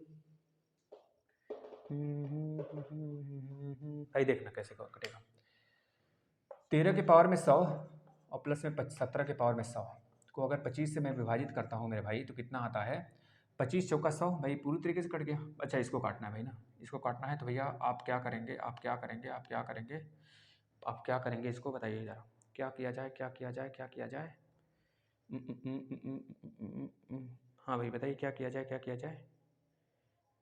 Speaker 1: भाई, देखना कैसे कटेगा। 13 के पावर में 100 और प्लस में 17 के पावर में 100 को अगर 25 से मैं विभाजित करता हूँ मेरे भाई तो कितना आता है, 25 चौका 100 भाई, पूरी तरीके से कट गया। अच्छा इसको काटना है भाई ना, इसको काटना है तो भैया आप क्या करेंगे, आप क्या करेंगे, आप क्या करेंगे, आप क्या करेंगे, इसको बताइए ज़रा, क्या किया जाए, क्या किया जाए, क्या किया जाए। हाँ भाई बताइए क्या किया जाए, क्या किया जाए,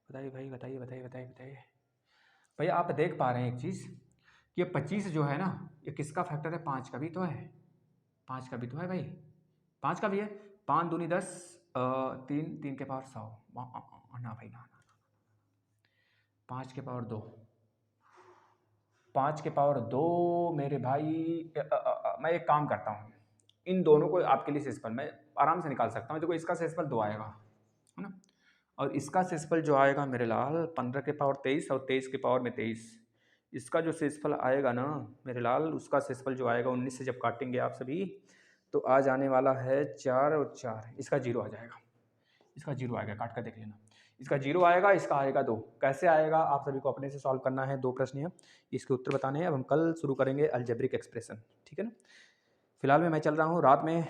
Speaker 1: बताइए भाई, बताइए बताइए बताइए बताइए भैया। आप देख पा रहे हैं एक चीज़ कि ये 25 जो है ना, ये किसका फैक्टर है, 5 का भी तो है, 5 का भी तो है भाई, 5 का भी है। 5 दूनी 10, 3, 3 के पावर 100 ना भाई ना, 5 के पावर 2, 5 के पावर 2 मेरे भाई। मैं एक काम करता हूँ, इन दोनों को आपके लिए शेषफल मैं आराम से निकाल सकता हूँ। देखो इसका शेषफल 2 आएगा, है ना, और इसका शेषफल जो आएगा मेरे लाल 15 के पावर 23 और 23 के पावर में 23, इसका जो शेषफल आएगा ना मेरे लाल, उसका शेषफल जो आएगा 19 से जब काटेंगे आप सभी तो आ जाने वाला है 4 और 4, इसका 0 आ जाएगा, इसका 0 आएगा, काट कर देख लेना, इसका 0 आएगा, इसका आएगा 2। कैसे आएगा आप सभी को अपने से सॉल्व करना है, 2 प्रश्न हैं, इसके उत्तर बताने हैं। अब हम कल शुरू करेंगे अलजेब्रिक एक्सप्रेशन, ठीक है ना। फिलहाल में मैं चल रहा हूँ, रात में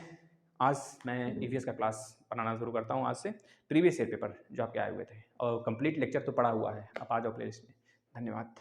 Speaker 1: आज मैं ईवीएस का क्लास बनाना शुरू करता हूँ आज से, प्रीवियस ईयर पेपर जो आपके आए हुए थे, और कंप्लीट लेक्चर तो पढ़ा हुआ है, आप आ जाओ प्लेलिस्ट में। धन्यवाद।